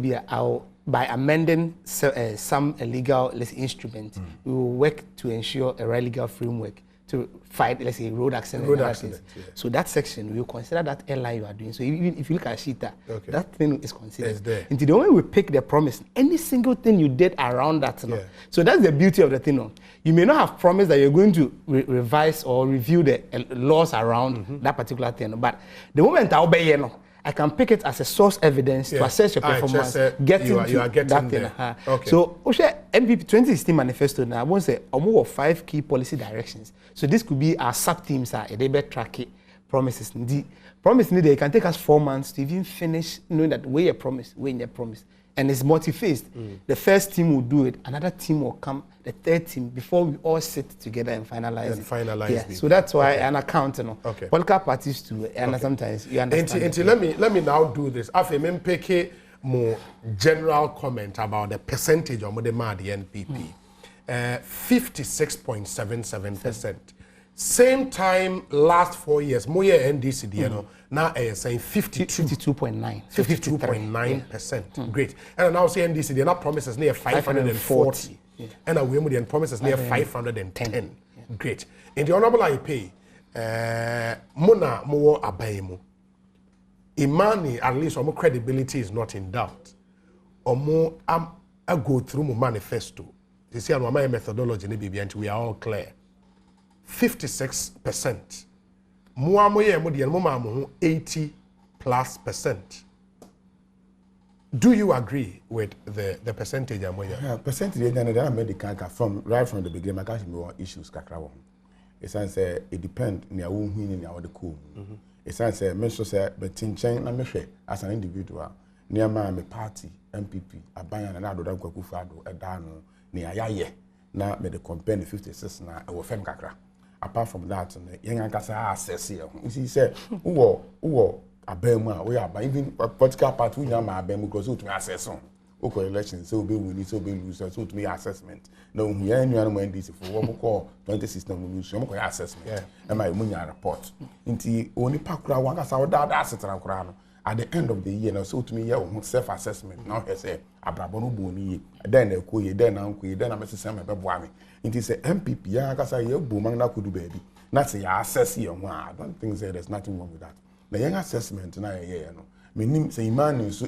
Speaker 4: by amending some illegal instrument, we will work to ensure a legal framework to fight, let's say, road accident. So that section, we will consider that LI you are doing. So even if you look at Shita, that thing is considered. Until the moment we pick the promise, any single thing you did around that. So that's the beauty of the thing. You may not have promised that you're going to revise or review the laws around that particular thing. But the moment I'll be I can pick it as a source evidence to assess your performance. You are getting that thing. Okay. So, MPP 2016 manifesto now, I won't say more 5 key policy directions. So this could be our sub teams. They better track it. Promises. The promise needed. It can take us 4 months to even finish knowing that we promise, and it's multi-phased. The first team will do it. Another team will come. The third team before we all sit together and finalize it. So that's why an account, political parties too, and sometimes you understand.
Speaker 1: Let me now do this. After me pick more general comment about the percentage of the NPP. 56.77%. Same time last 4 years, more NDC, now saying
Speaker 4: 52.9.
Speaker 1: 52.9%. Great. And now say NDC, they're not promises near 540. And now we're promises near 510. Great. In the honorable IP, Mona Mo Abayemu. Imani, at least our credibility is not in doubt. Or more, I go through my manifesto. You see, my methodology, and we are all clear. 56%. Muamoye mudi and mumamu 80+%. Do you agree with the percentage?
Speaker 2: Yeah, percentage I made the canker from right from the beginning. I can't more issues kakra. It sounds it depends on your own winning your the cool. It sounds mention say but tinchen na me as an individual. Near my party MPP abayan and ado da kwakufado edano ne ayaye na me the compare 56 na e wo fem kakra. Apart from that, young access here. You see, say, who abema, we are even political party, we are my abema because to access on. Okay, election, so be winning, so be losing, so to me assessment. No, we are when this for what we call 2016 we lose, we assessment. And my money report. Inti only pakura one as our dad asset and crown. At the end of the year, now so to me, self-assessment. Now he say, Abrabonu boni, then they kuye, then uncle, then I'm a system of Babwami. It is a MPP, Yakasa, you booming na kudu baby. Not say assess here. I don't think there's nothing wrong with that. The young assessment now, meaning say man so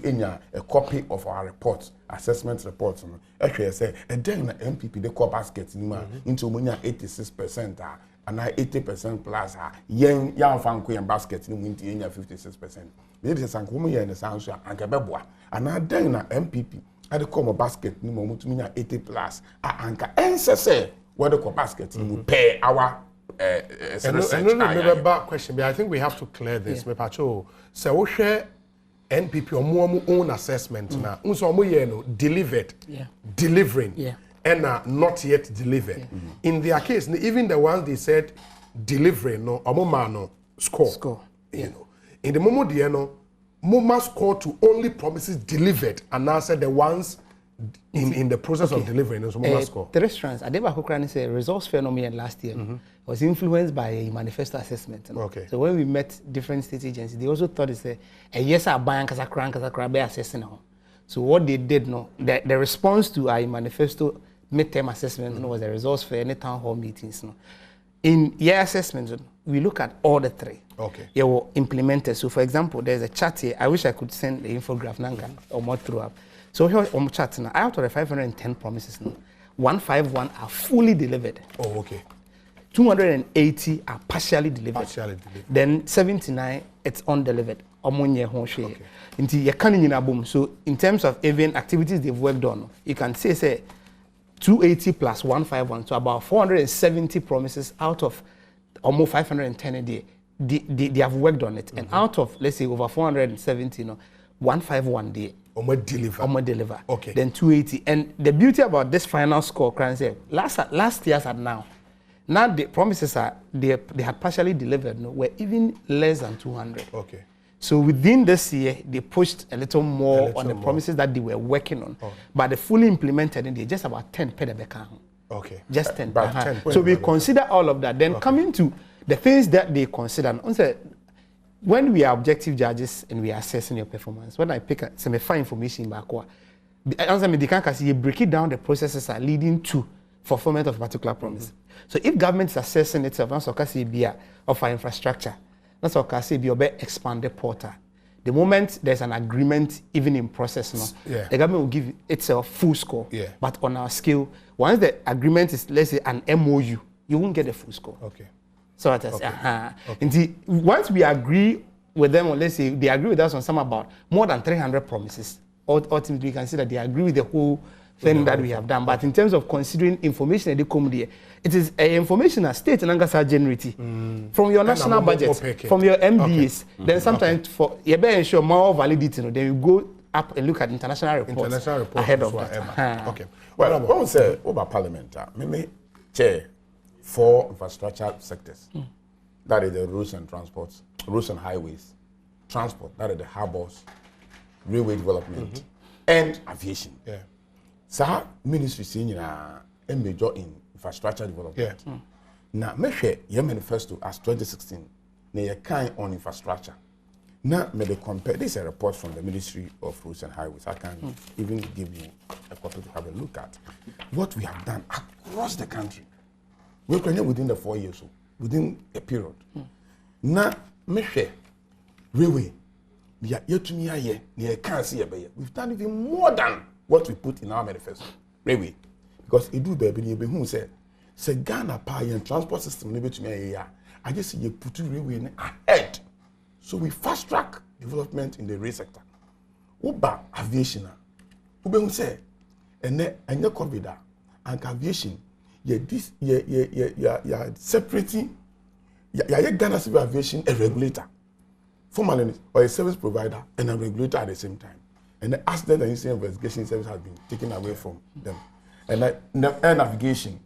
Speaker 2: a copy of our reports, assessment reports. Actually, say a then MPP the core basket into 86%. And 80% plus young fanku and basket into 56%. Maybe some woman and the sound and Kabebwa. And I then MPP at the common basket no to 80 plus. Anka answer say what the basket will pay our
Speaker 1: another back question, but I think we have to clear this. Me pacho, so we share NPP or own assessment now. Unso mo delivered, delivering, and not yet delivered. In their case, even the ones they said delivering, no, no score. You know, in the moment Moma score to only promises delivered, and now said the ones in the process of delivering. So Moma score.
Speaker 4: The restaurants, Adeba Kokrani said results phenomenon last year was influenced by a manifesto assessment.
Speaker 1: Okay.
Speaker 4: So when we met different state agencies, they also thought it's a yes, our buying kasakra be assessing now. So what they did, the response to our manifesto midterm assessment was the results for any town hall meetings. In year assessment, we look at all the three.
Speaker 1: Okay.
Speaker 4: They were implemented. So, for example, there's a chart here. I wish I could send the infograph or more through up. So here on the chart now, out of the 510 promises now, 151 are fully delivered.
Speaker 1: Oh, okay.
Speaker 4: 280 are partially delivered.
Speaker 1: Partially delivered.
Speaker 4: Then 79 it's undelivered. Okay. So in terms of even activities they've worked on, you can say 280 plus 151, so about 470 promises out of almost 510 a day. They have worked on it, and out of, let's say, over 470, 151 day. Deliver.
Speaker 1: Okay.
Speaker 4: Then 280. And the beauty about this final score, last year's at now the promises they had partially delivered, were even less than 200.
Speaker 1: Okay.
Speaker 4: So within this year, they pushed a little more on the promises that they were working on. But the fully implemented in there, just about 10 per the bekan.
Speaker 1: Okay.
Speaker 4: Just 10.
Speaker 1: 10.
Speaker 4: So we consider all of that. Then coming to the things that they consider. When we are objective judges and we are assessing your performance, when I pick some fine information back, you break it down, the processes are leading to fulfillment of a particular promise. So if government is assessing itself, that's of our infrastructure, that's what I say, be expand the portal. The moment there's an agreement, even in process, the government will give itself full score. But on our scale, once the agreement is, let's say, an MOU, you won't get a full score.
Speaker 1: Okay.
Speaker 4: So and once we agree with them, or let's say they agree with us on some about more than 300 promises, ultimately we can see that they agree with the whole thing that we have done. But in terms of considering information, it is information that state and Angasa generate from your national budget, from your MBAs. Then sometimes for you better ensure more validity, then you go up and look at international reports ahead of that.
Speaker 2: Okay. Well, what we say about Parliament, me chair 4 infrastructure sectors. That is the roads and transports, roads and highways, transport, that is the harbors, railway development, and aviation. So, ministry senior a major in infrastructure development. Now, make sure your manifesto as 2016, na kind on infrastructure. Now, may they compare. This is a report from the Ministry of Roads and Highways. I can even give you a copy to have a look at what we have done across the country. We're within the 4 years, within a period. Now, make sure railway. We've done even more than what we put in our manifesto. Railway. Because it do baby who said Ghana power and transport system I just see you put railway ahead. So we fast track development in the rail sector. Uba aviation. Ube who say and the COVID and aviation separating Ghana Civil Aviation a regulator. Formally or a service provider and a regulator at the same time. And the accident and incident investigation service has been taken away from them. And air navigation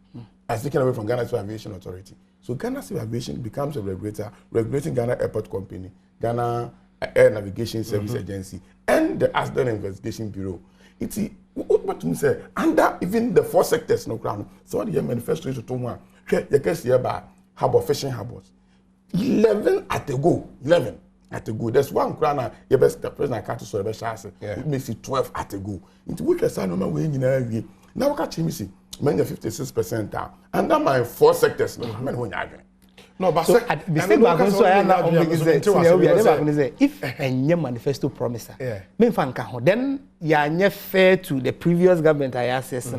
Speaker 2: has taken away from Ghana Civil Aviation Authority. So Ghana Civil Aviation becomes a regulator, regulating Ghana Airport Company, Ghana Air Navigation Service Agency, and the Accident Investigation Bureau. It's what to say under even the 4 sectors no crown. So the manifesto is to one. You can see about harbor fishing harbors. 11 at the go. 11 at the go. There's one crown. The president can't so the best. It makes it 12 at the go. Into which I say no man we now catch me see. Many 56% down. Under my 4 sectors, no man when you
Speaker 1: no, but
Speaker 4: so at the same back so I now if a new manifesto promise, then you fair to the previous government I assess.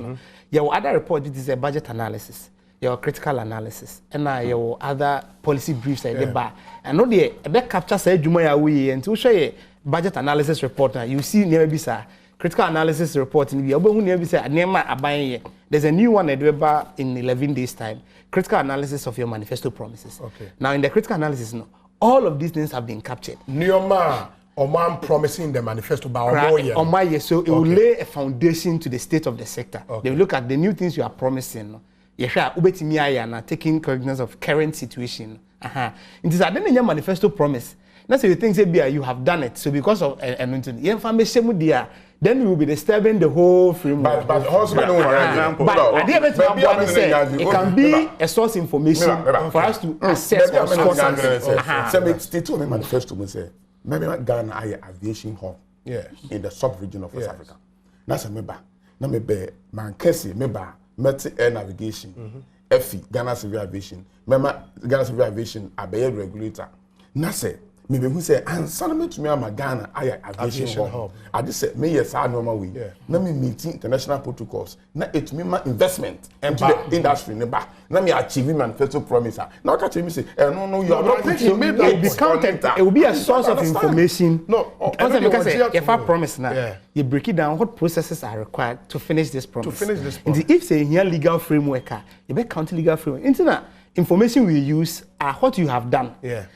Speaker 4: Your other report it is a budget analysis, your critical analysis, and your other policy briefs at the bar. And no the back capture say Jumaya we and to show you budget analysis report. You see never be critical analysis report in the who never say Nema Abaye There's a new one in 11 days time. Critical analysis of your manifesto promises.
Speaker 1: Okay.
Speaker 4: Now in the critical analysis, no, all of these things have been captured.
Speaker 1: Nioma Oman promising the manifesto by
Speaker 4: Oman, so it will lay a foundation to the state of the sector.
Speaker 1: Okay.
Speaker 4: They will look at the new things you are promising. No? Taking cognizance of current situation. It is a manifesto promise. That's the thing say you have done it. So because of then we will be disturbing the whole framework.
Speaker 2: But also, for example,
Speaker 4: it can be a source information for us to assess or score something.
Speaker 2: Manifesto say maybe Ghana aviation hub in the sub-region of West Africa. That's a member. Na mebe Mankesi member Meti Air Navigation, FI Ghana Civil Aviation. Member Ghana Civil Aviation abe regulator. Na say maybe who say and suddenly to me am Ghana aviation hub. I just say me yes I normal way. Na me meeting international protocols. Na it me ma investment into the industry neba. Na me achieving manifesto promise. Now catch me say no you are not putting me
Speaker 4: it will be a source of information. No, because if I promise now you break it down what processes are required to finish this promise. If say here legal framework you be count legal framework. Into information we use are what you have done.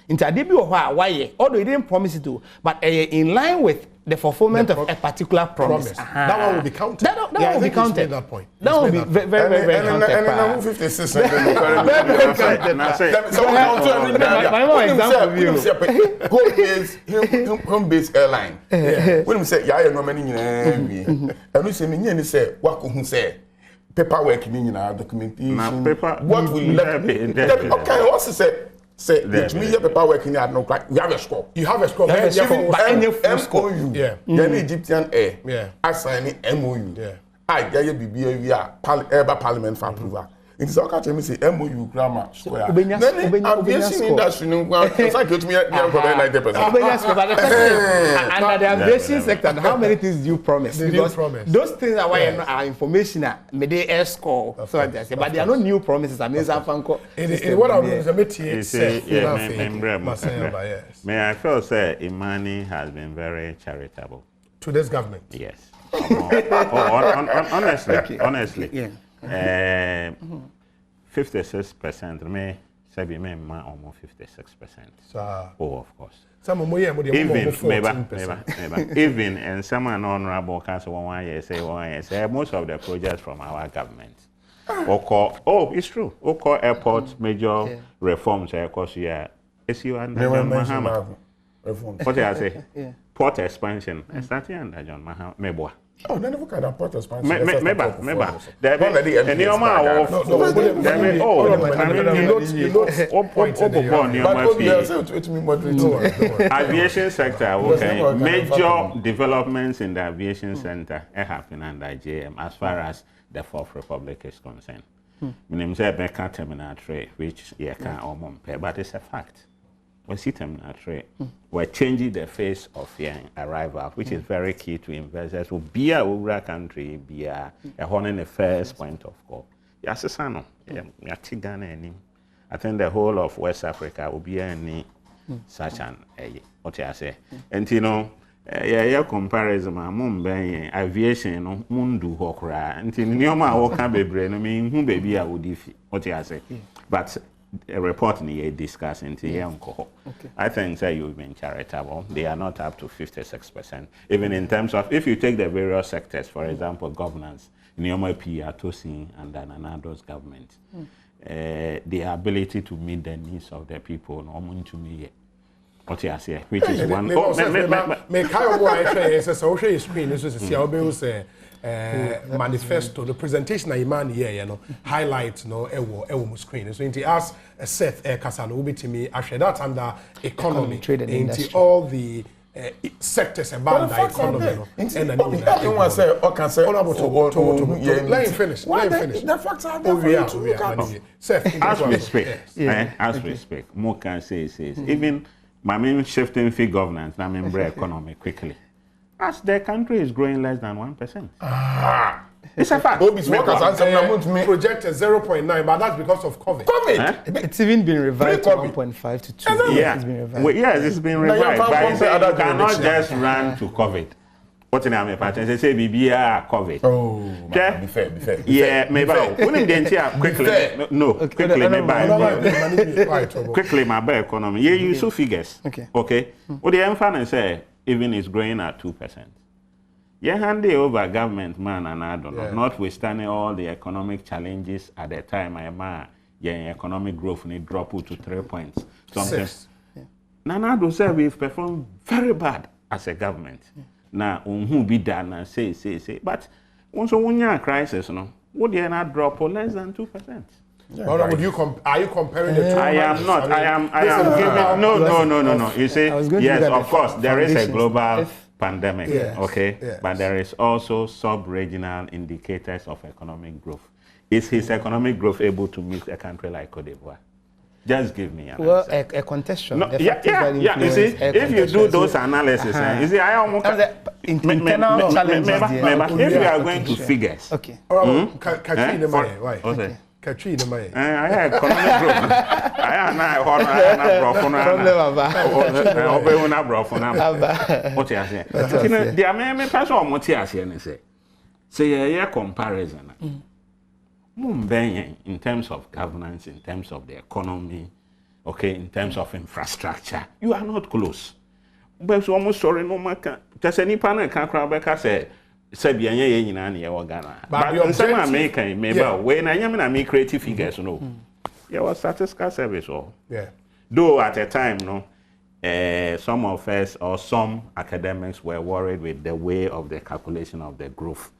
Speaker 4: Into a debut why although you didn't promise it to, but in line with the fulfillment of a particular promise.
Speaker 1: That one will be counted.
Speaker 4: That one will be counted.
Speaker 1: That point.
Speaker 4: That will be very counted.
Speaker 2: And 56 home-based airline. When we say yeah no many and we say me say what who say paperwork meaning documentation what will let me okay what's to say it me paperwork in no crack we have a score
Speaker 1: you have a score
Speaker 2: MOU Egyptian Air assigning MOU I get you be parliament for approval. It's all catch me say MOU grammar square. Aviation industry no it's like to me 90%.
Speaker 4: Under the aviation sector, how many things do you promise? Because those things are why are information may they air score. So I say, but they are not new promises. I mean,
Speaker 1: what I mean
Speaker 3: may I first say Imani has been very charitable
Speaker 1: to this government.
Speaker 3: Yes. Honestly. 56% me say be me almost 56%. Oh, of course.
Speaker 1: Some
Speaker 3: even and some honorable council 1 year say most of the projects from our government. It's true. Airport major reforms course it's you under John Mahama. What I say? Port expansion starting under John Mahama.
Speaker 2: Oh, none of kind of port expansion.
Speaker 3: Maybe. Aviation sector, okay. Major developments in the aviation center happen under JM as far as the Fourth Republic is concerned. Meaning say Beka terminal trade, which but it's a fact. We see terminal trade. We're changing the face of your arrival, which is very key to investors. Will be a rural country, be a in the first point of call. Yes, I think the whole of West Africa will be any such an what I say. And you know, comparison, aviation, no mundu hokra. And in Yoma, what can be brain? I mean, who baby I would if what I say, but. A report in here discussing I think that you've been charitable. They are not up to 56%. Even in terms of if you take the various sectors, for example, governance, Nnawotwe Yi and Nanado's government, the ability to meet the needs of the people, to me. What you say, which is one. Manifesto, the presentation Imani here, highlights ewo screen. So into us Seth Kasano will be to me after that under economy
Speaker 4: trade and
Speaker 1: into
Speaker 4: industry.
Speaker 1: all the sectors about the economy. Let him finish.
Speaker 2: The facts are there for you to look at.
Speaker 3: As we speak, more can say even my main shifting fee governance, I mean economy quickly. As the country is growing less than 1%. It's a fact.
Speaker 1: Projected 0.9, but that's because of COVID.
Speaker 4: It's even been revised to 1.5 to 2.
Speaker 3: Yeah. It's been revised. Yes, it's been revised. But you cannot just run to COVID. What in my pattern say BBA COVID.
Speaker 2: Oh, be fair.
Speaker 3: Yeah, maybe. When they quickly, no, quickly, maybe. Quickly, my bad economy. Yeah, you saw figures. Okay. What the emphasis say, even is growing at 2%. Yeah, handy over government, man, and I don't know. Notwithstanding all the economic challenges at the time, economic growth need drop to 3 points. Something. Nanado said we've performed very bad as a government. Now, who be done and say. But once when you crisis, no, would you not drop for less than 2%?
Speaker 1: Yeah, would you are you comparing the two?
Speaker 3: I am not. I am giving. No. You see, yes, of course, there is a global pandemic. Yes. But there is also sub-regional indicators of economic growth. Is his economic growth able to meet a country like Cote d'Ivoire? Just give me an answer.
Speaker 4: A contextual.
Speaker 3: No, you see, if you do those analyses, you see, I almost
Speaker 4: internal challenges.
Speaker 3: If you are going to figures,
Speaker 4: okay.
Speaker 3: Why?
Speaker 1: Katri in the
Speaker 3: I have economic growth. What you say? The American person, what you say a comparison. In terms of governance, in terms of the economy, okay, in terms of infrastructure, you are not close. But almost sorry, no matter. Just any panel can crowd back say Sabian in any Ghana. But some American, maybe when I am in creative figures, no. There was statistical service, or though at a time, no, some of us or some academics were worried with the way of the calculation of the growth.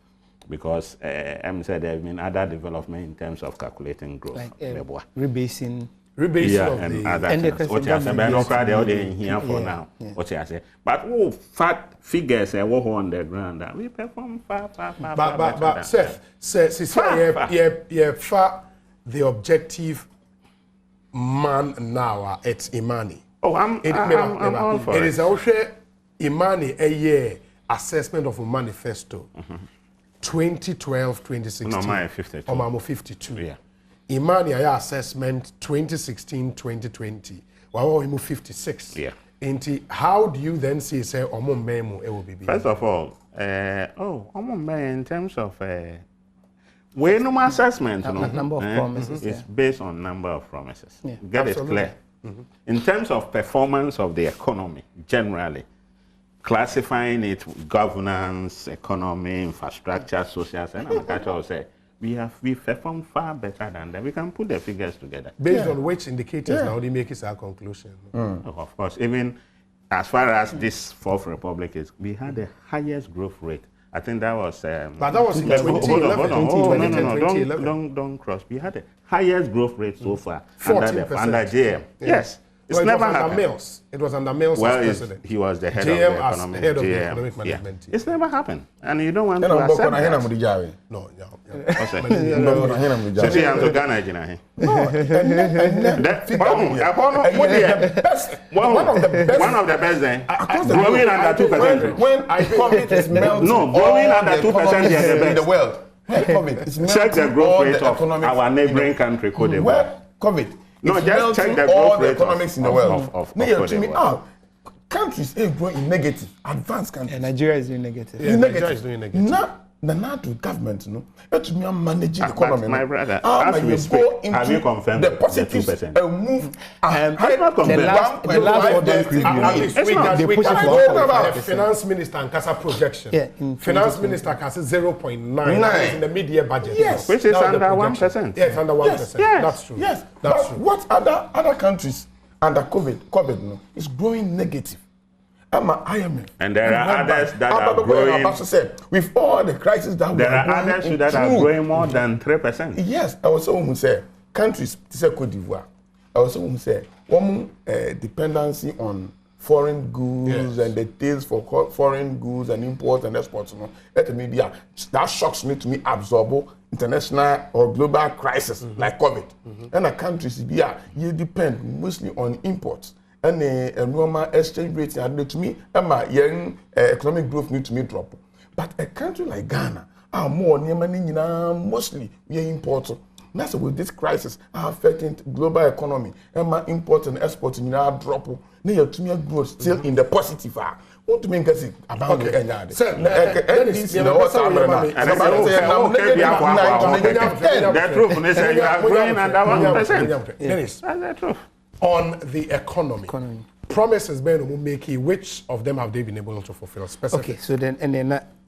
Speaker 3: Because I'm said there have been other development in terms of calculating growth.
Speaker 4: Like rebasing
Speaker 3: and other things. What you say, but no crowd they all in here for now. What you say, but fat figures and what on the ground we perform far.
Speaker 1: But the objective man now it's Imani.
Speaker 3: Oh, I'm all for it.
Speaker 1: It is also Imani a year assessment of a manifesto. 2012, 2016.
Speaker 3: No, my 52.
Speaker 1: I'm 52.
Speaker 3: Yeah.
Speaker 1: Imani assessment 2016, 2020. Well, I'm 56.
Speaker 3: Yeah.
Speaker 1: And how do you then see say omo memo it will be?
Speaker 3: First of all, omo memo in terms of we no assessment,
Speaker 4: number of promises.
Speaker 3: It's based on number of promises. Yeah. Get it clear. In terms of performance of the economy, generally. Classifying it governance, economy, infrastructure, social, and agriculture say we perform far better than that. We can put the figures together.
Speaker 1: Based on which indicators now they make it our conclusion.
Speaker 3: Of course, even as far as this Fourth Republic is, we had the highest growth rate. I think that was.
Speaker 1: But that was in 2011.
Speaker 3: No, don't cross. We had the highest growth rate so far under JM. Yes. It's never happened.
Speaker 1: It was under Mills as president.
Speaker 3: He was the head
Speaker 1: JM
Speaker 3: of the economic,
Speaker 1: economic management.
Speaker 3: It's never happened. And you don't want to accept that.
Speaker 1: No.
Speaker 3: One of the best then. Growing under 2%.
Speaker 2: When COVID is melting.
Speaker 3: No, growing under 2% is the best.
Speaker 2: In the world.
Speaker 3: Check the growth rate of our neighboring country, Cote d'Ivoire.
Speaker 2: COVID.
Speaker 3: No, just check the
Speaker 2: all
Speaker 3: growth
Speaker 2: the
Speaker 3: rate
Speaker 2: economics in the world.
Speaker 3: Of
Speaker 2: countries are growing in negative. Advanced countries.
Speaker 4: And Nigeria is doing negative.
Speaker 1: Nigeria is doing negative.
Speaker 2: Now, the government, it's me managing the economy.
Speaker 3: My brother, as we speak, have you confirmed
Speaker 2: the positives and move?
Speaker 4: The last
Speaker 1: we can about the finance minister and CASA projection.
Speaker 4: Yeah,
Speaker 1: finance minister can say 0.9 in the mid-year budget.
Speaker 2: Yes,
Speaker 3: which is under 1%.
Speaker 1: Yes, under 1%.
Speaker 2: Yes.
Speaker 1: That's true.
Speaker 2: Yes,
Speaker 1: that's true.
Speaker 2: What other countries under COVID no, is growing negative? IMF.
Speaker 3: And there are others that are growing.
Speaker 2: With all the crises that we are going
Speaker 3: others that are growing more than 3%.
Speaker 2: Yes, I was someone who said countries, Cote d'Ivoire. I was someone who said one dependency on foreign goods and the deals for foreign goods and imports and exports. That media that shocks me to me absorb international or global crisis like COVID. And the countries you depend mostly on imports. And a normal exchange rate to me, young economic growth need to me drop. But a country like Ghana are more mostly we are importing. That's with this crisis affecting global economy. Import and export drop. Now to me growth still in the positive. want to make us about the end.
Speaker 1: Sir, Dennis, you know what's happening?
Speaker 3: The truth, they say you are growing under 1%.
Speaker 1: Dennis,
Speaker 3: that's the truth.
Speaker 1: On the economy. Promises Ben make, which of them have they been able to fulfill specifically?
Speaker 4: Okay, so then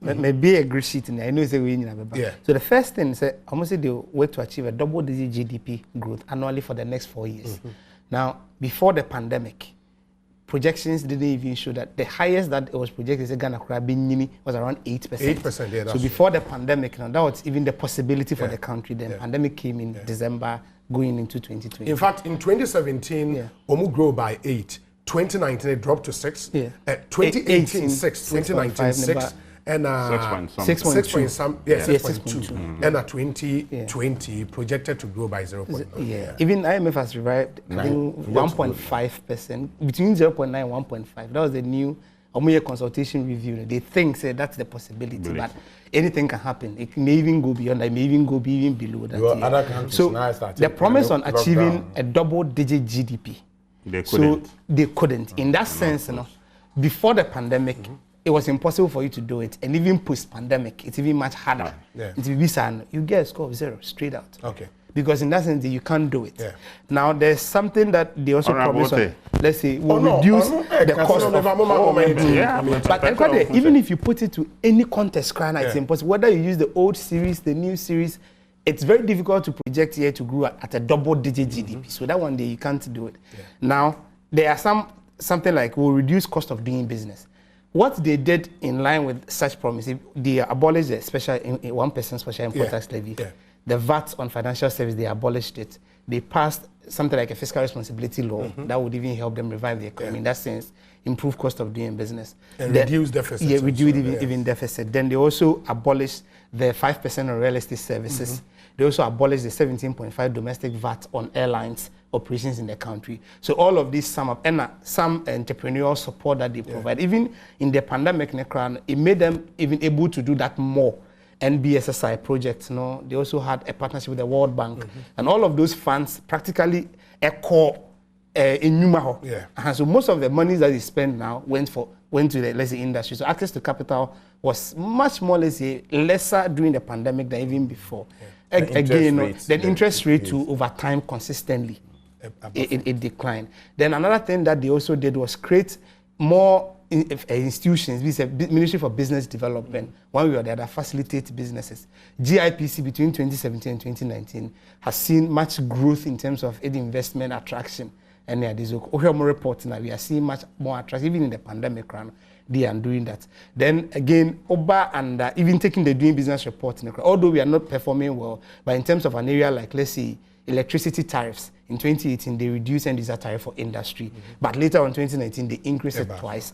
Speaker 4: maybe a great sheet in there. I know it's a win.
Speaker 2: Yeah.
Speaker 4: So the first thing is almost they work to achieve a double-digit GDP growth annually for the next 4 years. Now, before the pandemic, projections didn't even show that the highest that it was projected is Ghana was around 8%.
Speaker 1: 8%, yeah.
Speaker 4: So before the pandemic, now that was even the possibility for the country. Then pandemic came in December, going into 2020.
Speaker 1: In fact, in 2017, Omu grew by 8. 2019 it dropped to 6. 2018 6. 2019 6. And 6.2. And 2020 projected to grow by 0.9.
Speaker 4: Yeah. Even IMF has revised 1.5%, between 0.9 and 1.5. That was the new consultation review. They think that's the possibility, but anything can happen. It may even go beyond that, it may even go even below that. So the promise on achieving a double-digit GDP, they couldn't. In that sense, before the pandemic, it was impossible for you to do it, and even post-pandemic, it's even much harder. You get a score of 0 straight out.
Speaker 1: Okay.
Speaker 4: Because in that sense, you can't do it. Now, there's something that they also promise on. Let's say we'll reduce the cost of. But even if you put it to any contest, it's impossible. Whether you use the old series, the new series, it's very difficult to project here to grow at a double-digit GDP. So that one day you can't do it. Now, there are something like we'll reduce cost of doing business. What they did in line with such promise, they abolished the special 1% special import tax levy. The VAT on financial service, they abolished it. They passed something like a fiscal responsibility law that would even help them revive the economy. In that sense, improve cost of doing business.
Speaker 1: And reduce deficit.
Speaker 4: Yeah, reduce even deficit. Then they also abolished the 5% on real estate services. They also abolished the 17.5 domestic VAT on airlines operations in the country. So all of these sum up, and some entrepreneurial support that they provide. Even in the pandemic, it made them even able to do that more. NBSSI projects, they also had a partnership with the World Bank. And all of those funds practically echo in Numaho. So most of the money that they spend now went to the, let's say, industry. So access to capital was much more, let's say, lesser during the pandemic than even before. Interest rate to over time consistently. It declined. Then another thing that they also did was create more institutions, Ministry for Business Development, one way or the other, facilitate businesses. GIPC between 2017 and 2019 has seen much growth in terms of investment attraction. And there's a report now, we are seeing much more attraction, even in the pandemic round. They are doing that. Then again, OBA and even taking the doing business report, although we are not performing well, but in terms of an area like, let's say, electricity tariffs, in 2018, they reduced end user tariff for industry. But later on, 2019, they increased it twice.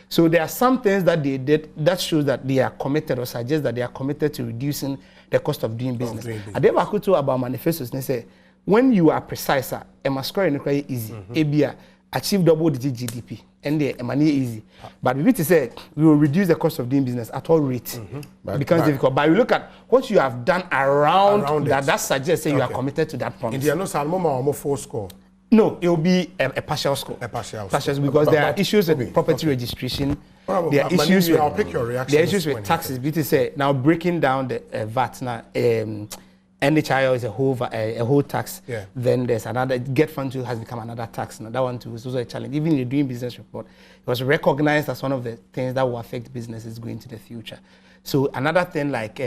Speaker 4: So there are some things that they did that shows that they are committed or suggest that they are committed to reducing the cost of doing business. I did talk about manifestos. They say, when you are precise, a score is easy. ABA, achieve double-digit GDP. And the money easy. But we need to say, we will reduce the cost of doing business at all rates. It becomes difficult. But we look at what you have done around that suggests that you are committed to that promise.
Speaker 1: In the full score?
Speaker 4: No, it will be a partial score. Because there are issues with property registration. There are issues with,
Speaker 1: I'll pick your reaction.
Speaker 4: There are issues with taxes. BT say now breaking down the VAT now. NHIO is a whole tax. Then there's another get fund too has become another tax. Now that one too is also a challenge. Even in the doing business report, it was recognized as one of the things that will affect businesses going into the future. So another thing like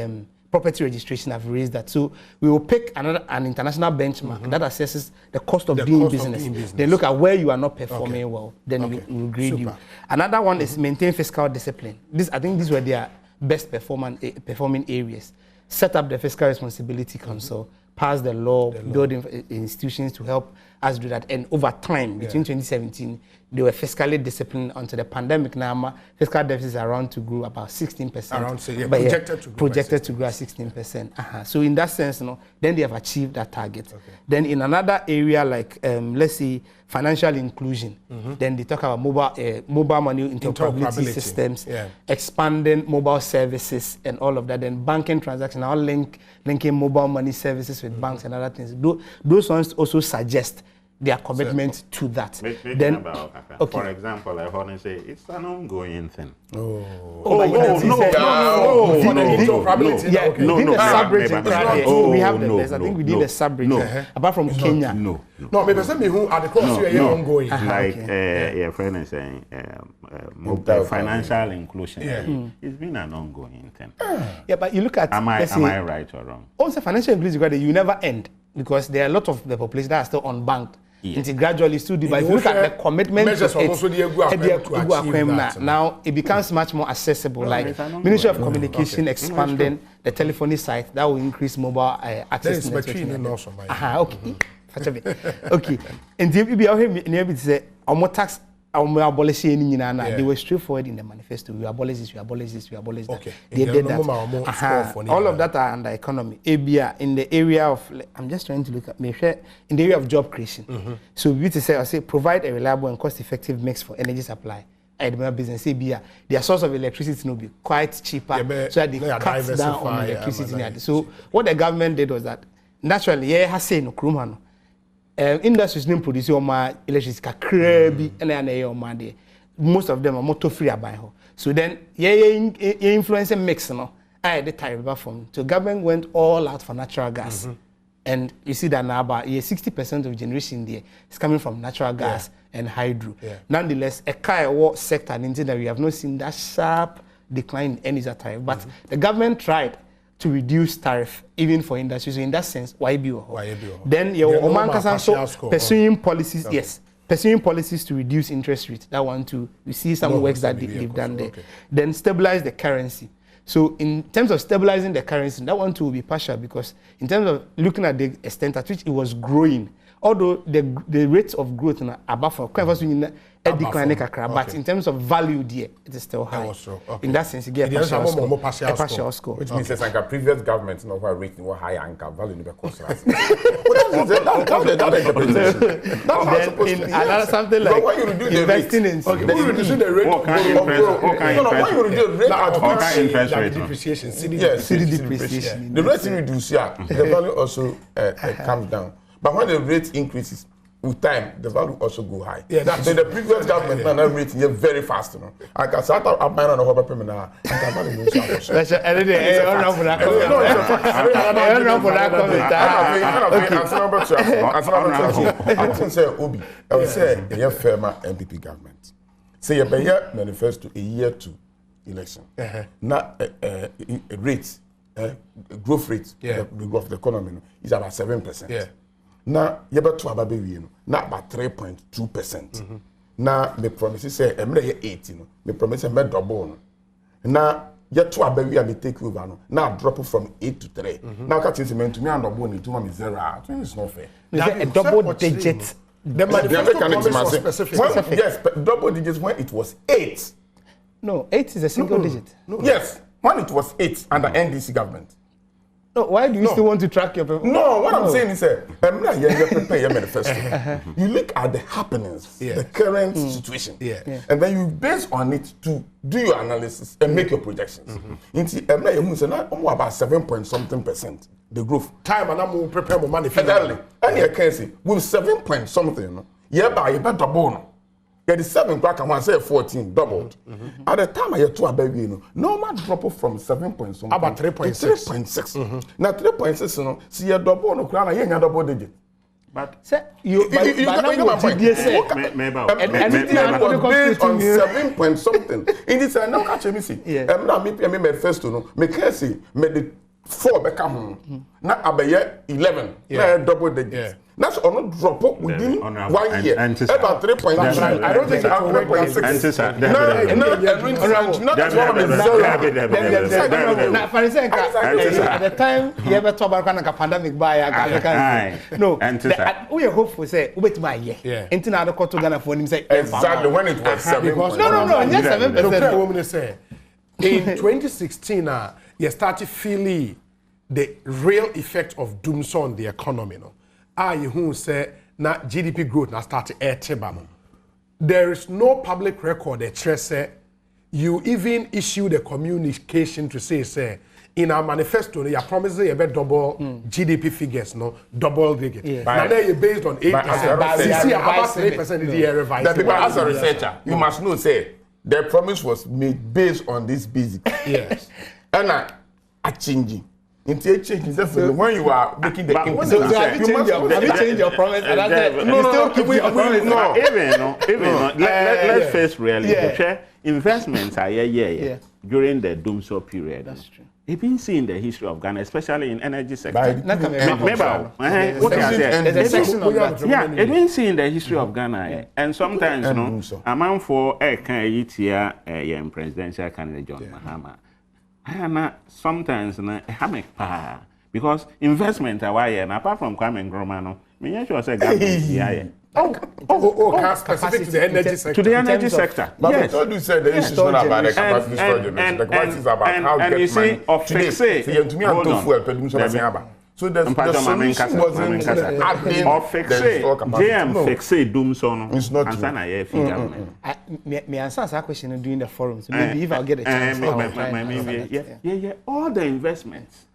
Speaker 4: property registration have raised that. So we will pick an international benchmark that assesses the cost of doing business. Then look at where you are not performing well. Then we will grade you. Another one is maintain fiscal discipline. I think these were their best performing areas. Set up the Fiscal Responsibility Council, pass the law, build institutions to help us do that. And over time, between 2017, they were fiscally disciplined until the pandemic. Now, fiscal deficits are around to grow about 16%. Projected to grow at 16%. So in that sense, then they have achieved that target. Then in another area like, let's say, financial inclusion, then they talk about mobile money interoperability systems, expanding mobile services and all of that. Then banking transactions, now linking mobile money services with banks and other things. Those ones also suggest their commitment to that.
Speaker 3: Then, for example, I want to say it's an ongoing thing.
Speaker 4: No. We have the list. I think we did the sub-bridge. Apart from Kenya.
Speaker 1: No, maybe some who are the cross you are ongoing.
Speaker 3: Like your friend is saying, financial inclusion. It's been an ongoing thing.
Speaker 4: Yeah, but you look at.
Speaker 3: Am I right or wrong?
Speaker 4: Also, financial inclusion, you never end because there are a lot of the population that are still unbanked. Until gradually still do. But if you look at the commitment now it becomes much more accessible. Like Ministry of Communication expanding the telephony site that will increase mobile access. Okay. And if you say tax abolishing they were straightforward in the manifesto. We abolish this, we abolish this, we abolish that.
Speaker 1: Okay.
Speaker 4: They did that. All of that are under economy. ABA in the area of, I'm just trying to look at in the area of job creation. So we say provide a reliable and cost-effective mix for energy supply. Business ABA, their source of electricity will be quite cheaper, so that they cut down on electricity. So what the government did was that naturally, has say no krumano. Industries don't produce your electricity and most of them are motor free by her. So then influence and mix the tariff from. So government went all out for natural gas. And you see that now about 60% of generation there is coming from natural gas and hydro. Nonetheless, a car sector that we have not seen that sharp decline in energy tariff. But the government tried to reduce tariff even for industry. So in that sense, why be? Then your Oman Kasan pursuing policies, pursuing policies to reduce interest rates. That one too. We see some works that they've done there. Then stabilize the currency. So in terms of stabilizing the currency, that one too will be partial because in terms of looking at the extent at which it was growing, although the rates of growth are above for decline, but in terms of value, there it is still high. In that sense, you get a partial score.
Speaker 2: Which means like a previous government, no one rating what high anchor value in the cost.
Speaker 4: Another something like investing in
Speaker 1: what you reduce the rate depreciation, CD depreciation.
Speaker 2: The rate reduce, the value also comes down. But when the rate increases, with time, the value also go high. So the previous government now rating here very fast. I can start up my own over permanent. I can manage I think say Obi, I would say a firmer MPP government. Say a year manifesto a year to election. Now rate, growth rate, the growth of the economy is about 7%. Now, you better to about not about 3.2%. Now, the promise say, I'm 18. The promise I'm double. Now, you to about we take over. Now, drop it from 8 to 3. Now, catch it to me and double it to me 0. I think it's not fair.
Speaker 4: A double digit.
Speaker 1: The manifesto specific.
Speaker 2: Yes, double digits when it was 8.
Speaker 4: No, 8 is a single digit.
Speaker 2: Yes, when it was 8 under NDC government.
Speaker 4: No, why do you still want to track your people?
Speaker 2: No, what I'm saying is, prepare your manifesto. You look at the happenings, the current situation, and then you base on it to do your analysis and make your projections. Into about 7 point something percent the growth.
Speaker 1: Time and I'm prepare my manifesto.
Speaker 2: Exactly. And you can see with 7 point something, by you better double. Yeah, the 7 crack and one say 14 doubled. At the time I had to baby, normal drop from 7 point something
Speaker 1: about 3.6.
Speaker 2: Now 3.6, see a double no crown, you double digit.
Speaker 3: But
Speaker 4: say you
Speaker 2: get my point. And based on 7 point something. In this I now catch me see. I'm not me first no. Me can see me the 4 become home. Now abaye 11. Now double digit. That's on a drop within 1 year. About 3.9. I don't think that's 3.6.
Speaker 4: At the time, you ever talk about a pandemic buyer. No, we hope for say, wait my year. Until I go to Ghana for him say,
Speaker 2: exactly when it was 7.
Speaker 4: No, yes, 7%.
Speaker 1: In 2016, you started feeling the real effect of doomsday on the economy. You who say na GDP growth na started airtable. There is no public record that say you even issue the communication to say in our manifesto, you are promising a bit double GDP figures, no double digit. Now they are based on 8%. You see about 3% in the year revised.
Speaker 2: As a researcher, you must know, say the promise was made based on this basic.
Speaker 1: Yes.
Speaker 2: And a changing. Into changing, when you are making the
Speaker 4: you must change your promise.
Speaker 3: Let's face reality. Investments are during the Doomsday period. That's true. You've been seeing the history of Ghana, especially in energy sector. You've been seeing the history of Ghana, and sometimes, a man for a presidential candidate John Mahama. Sometimes because investment are why and apart from Kwame Nkrumah, me sure say government
Speaker 1: specific to the energy sector.
Speaker 3: To the energy sector.
Speaker 2: But I told you said the issue is not about the capacity storage. The capacity is about how to get money. So the solution wasn't adding
Speaker 3: JM fixe doom so
Speaker 2: it's not true.
Speaker 4: Me answer that question during the forum. So maybe if I'll get a chance.
Speaker 3: Yeah. All the investments.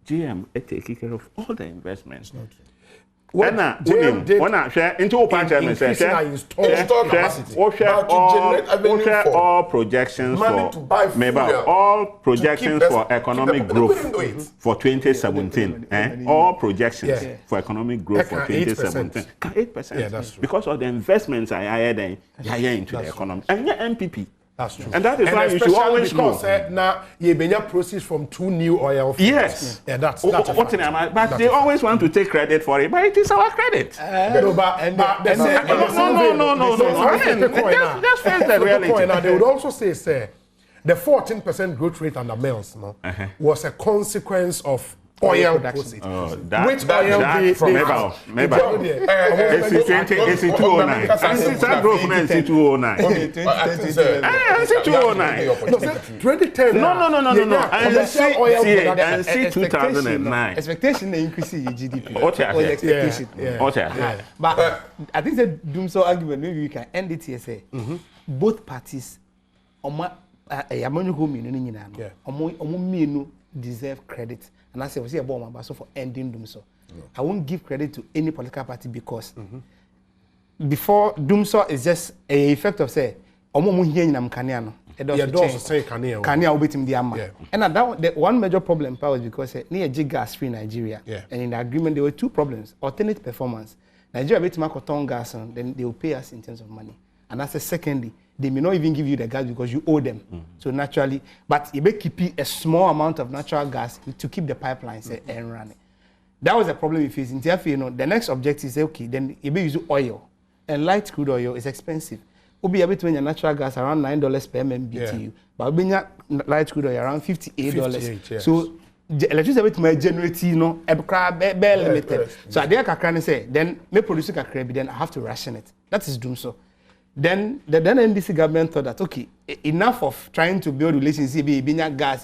Speaker 3: GM taking care of all the investments.
Speaker 1: Not true.
Speaker 3: When I share into open chairman say all projections for economic growth for 2017 all projections for economic growth for 2017 8%.
Speaker 1: Yeah, that's true.
Speaker 3: Because of the investments I hired into the economy and MPP.
Speaker 1: That's true.
Speaker 3: And that is why you should always know.
Speaker 1: Now, you proceeds from 2 new oil fields.
Speaker 3: Yes.
Speaker 1: Yeah, that's
Speaker 3: but they always want to take credit for it, but it is our credit.
Speaker 1: No. Just face the reality. Now, they would also say, the 14% growth rate under Mills was a consequence of oil proceeds. Which oil
Speaker 3: from Mabel. It's 209. It's a growth man, it's 209.
Speaker 1: 2010.
Speaker 3: No. And see 2009.
Speaker 4: Expectation increase in GDP.
Speaker 3: Expectation.
Speaker 4: But I think the Doomsday argument, maybe we can end it here. Say both parties, deserve credit. And I say, we see a bomb so for ending Doomsday. I won't give credit to any political party because before Doomsday is just a effect of say, Kania and that one major problem was because near gas free Nigeria. And in the agreement there were 2 problems. Alternate performance. Nigeria bet to gas and then they will pay us in terms of money. And that's secondly, they may not even give you the gas because you owe them. So naturally, but you may keep a small amount of natural gas to keep the pipelines and running. That was the problem we faced. The next objective is okay, then you may use oil. And light crude oil is expensive. We'll be able to win natural gas around $9 per MMBTU. But we'll be light crude oil around $58. So electricity to my generate limited. So I can say, then me produce a credit, then I have to ration it. That is Doomsday. Then the NDC government thought that okay, enough of trying to build relationship, gas,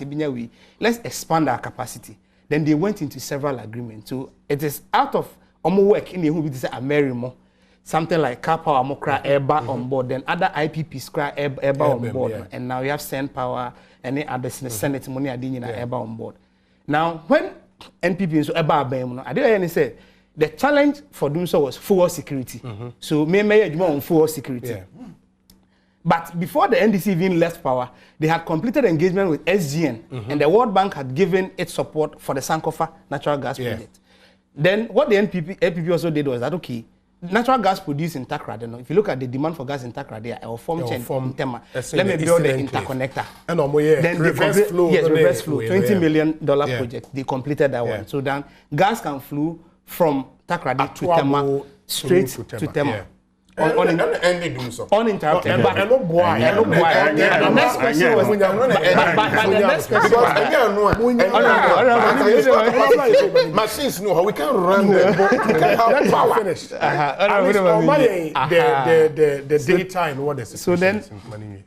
Speaker 4: let's expand our capacity. Then they went into several agreements. So it is out of work in the who say Amerimo, something like Car Power Mokra Eba on board, then other IPPs Eba on board, and now you have Send Power and the other Senate money Eba on board. Now when NPP so Eba I didn't say. The challenge for doing so was fuel security. So, me on fuel security. But before the NDC even left power, they had completed engagement with SGN, and the World Bank had given its support for the Sankofa natural gas project. Then, what the NPP also did was that, okay, natural gas produced in Takrady. If you look at the demand for gas in Takrady, I will form in Tema. Let me build the interconnector.
Speaker 1: Then reverse flow.
Speaker 4: Yes, reverse flow. $20 million project. They completed that one. So then gas can flow from Takrady to Tema, straight to Tema. Uninterrupted. But the next question was,
Speaker 2: machines know how we can run them. Power.
Speaker 1: Finished. The data in what is
Speaker 4: so then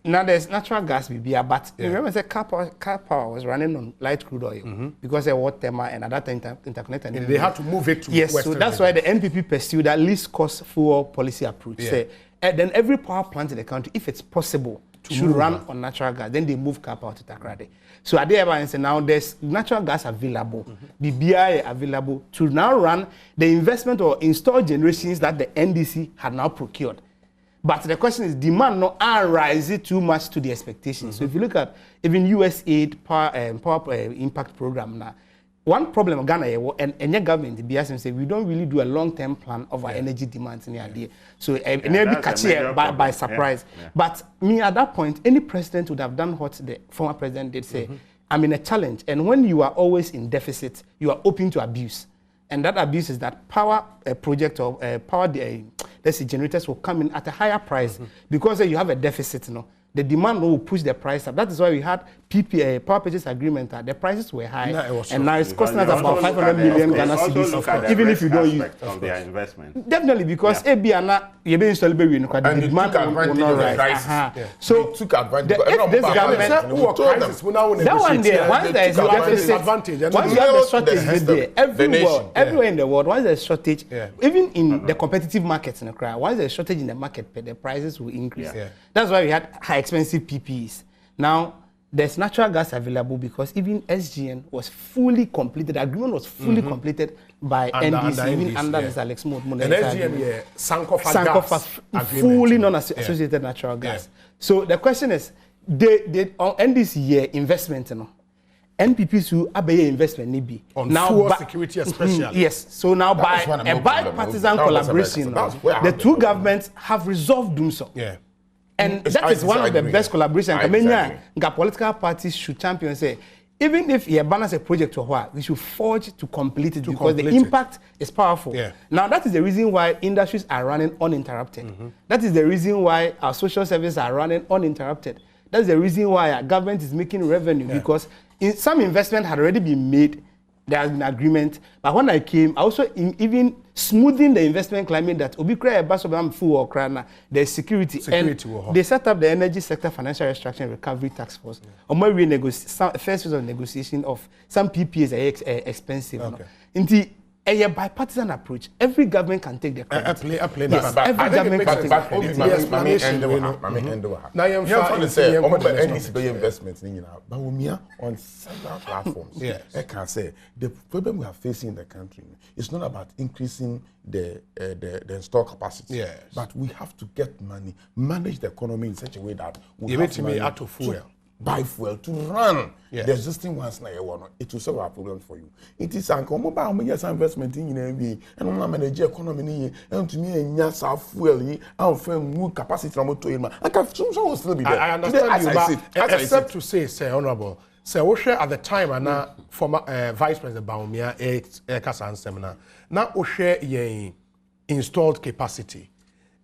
Speaker 4: now there's natural gas but remember say car power was running on light crude oil because they were Tema and at that time interconnected.
Speaker 1: And they had to move it to
Speaker 4: Western. So that's why the NPP pursued that least cost fuel policy approach. Say, and then every power plant in the country, if it's possible, should run on natural gas. Then they move cap out to Takrade. So at the end, now there's natural gas available, BBI available to now run the investment or install generations that the NDC had now procured. But the question is, demand not rise too much to the expectations. So if you look at even USAID power impact program now, one problem Ghana and any government, the BSM say we don't really do a long-term plan of our energy demands in the idea. So it may be catch by surprise. But me at that point, any president would have done what the former president did say. I'm in a challenge, and when you are always in deficit, you are open to abuse. And that abuse is that power project or power, let's say generators will come in at a higher price because you have a deficit. The demand will push the price up. That is why we had PPA, power purchase agreement. The prices were high, and now it's costing us about 500 million Ghana cedis, even if you don't use
Speaker 3: their investment.
Speaker 4: Definitely, because the demand will not rise. So
Speaker 2: took advantage.
Speaker 4: If this government, that one there, once there is a deficit, once you have a shortage there, everywhere in the world, once there is shortage, even in the competitive markets in the crowd, once there is shortage in the market, the prices will increase. That's why we had high expensive PPEs. Now, there's natural gas available because even SGN was fully completed. The agreement was fully completed by NDC, even under Mr. Alex Mood.
Speaker 1: And SGN, Sankofa
Speaker 4: fully non-associated natural gas. So the question is, they on NDC investment, NPPs who have investment need
Speaker 1: on now fuel security especially.
Speaker 4: Yes. So now by a bipartisan collaboration, the two governments have resolved doing so. And that is one of the best collaborations. The political parties should champion say, even if you balance a project to a while, we should forge to complete it because the impact is powerful. Now that is the reason why industries are running uninterrupted. That is the reason why our social services are running uninterrupted. That's the reason why our government is making revenue because some investment had already been made. There has been agreement, but when I came, I also even smoothing the investment climate that Obikra Basobam Fu or Krana, there's security. And they set up the Energy Sector Financial Restructuring and Recovery Task Force. On my first phase of negotiation of some PPAs are expensive. A bipartisan approach. Every government can take the credit.
Speaker 2: Every
Speaker 4: government can take the
Speaker 2: credit. Now you're trying to say, investments on several platforms. I can say the problem we are facing in the country is not about increasing the install capacity, but we have to get money, manage the economy in such a way that we have to money out of fuel. Buy fuel to run the existing ones now. It will solve our problems for you. It is an investment in and on manage economy and to me and fuel and capacity. I can still be there.
Speaker 1: I understand you, but except to say, Honorable, so we share at the time and now former Vice President Baumia Kasan seminar. Now we share installed capacity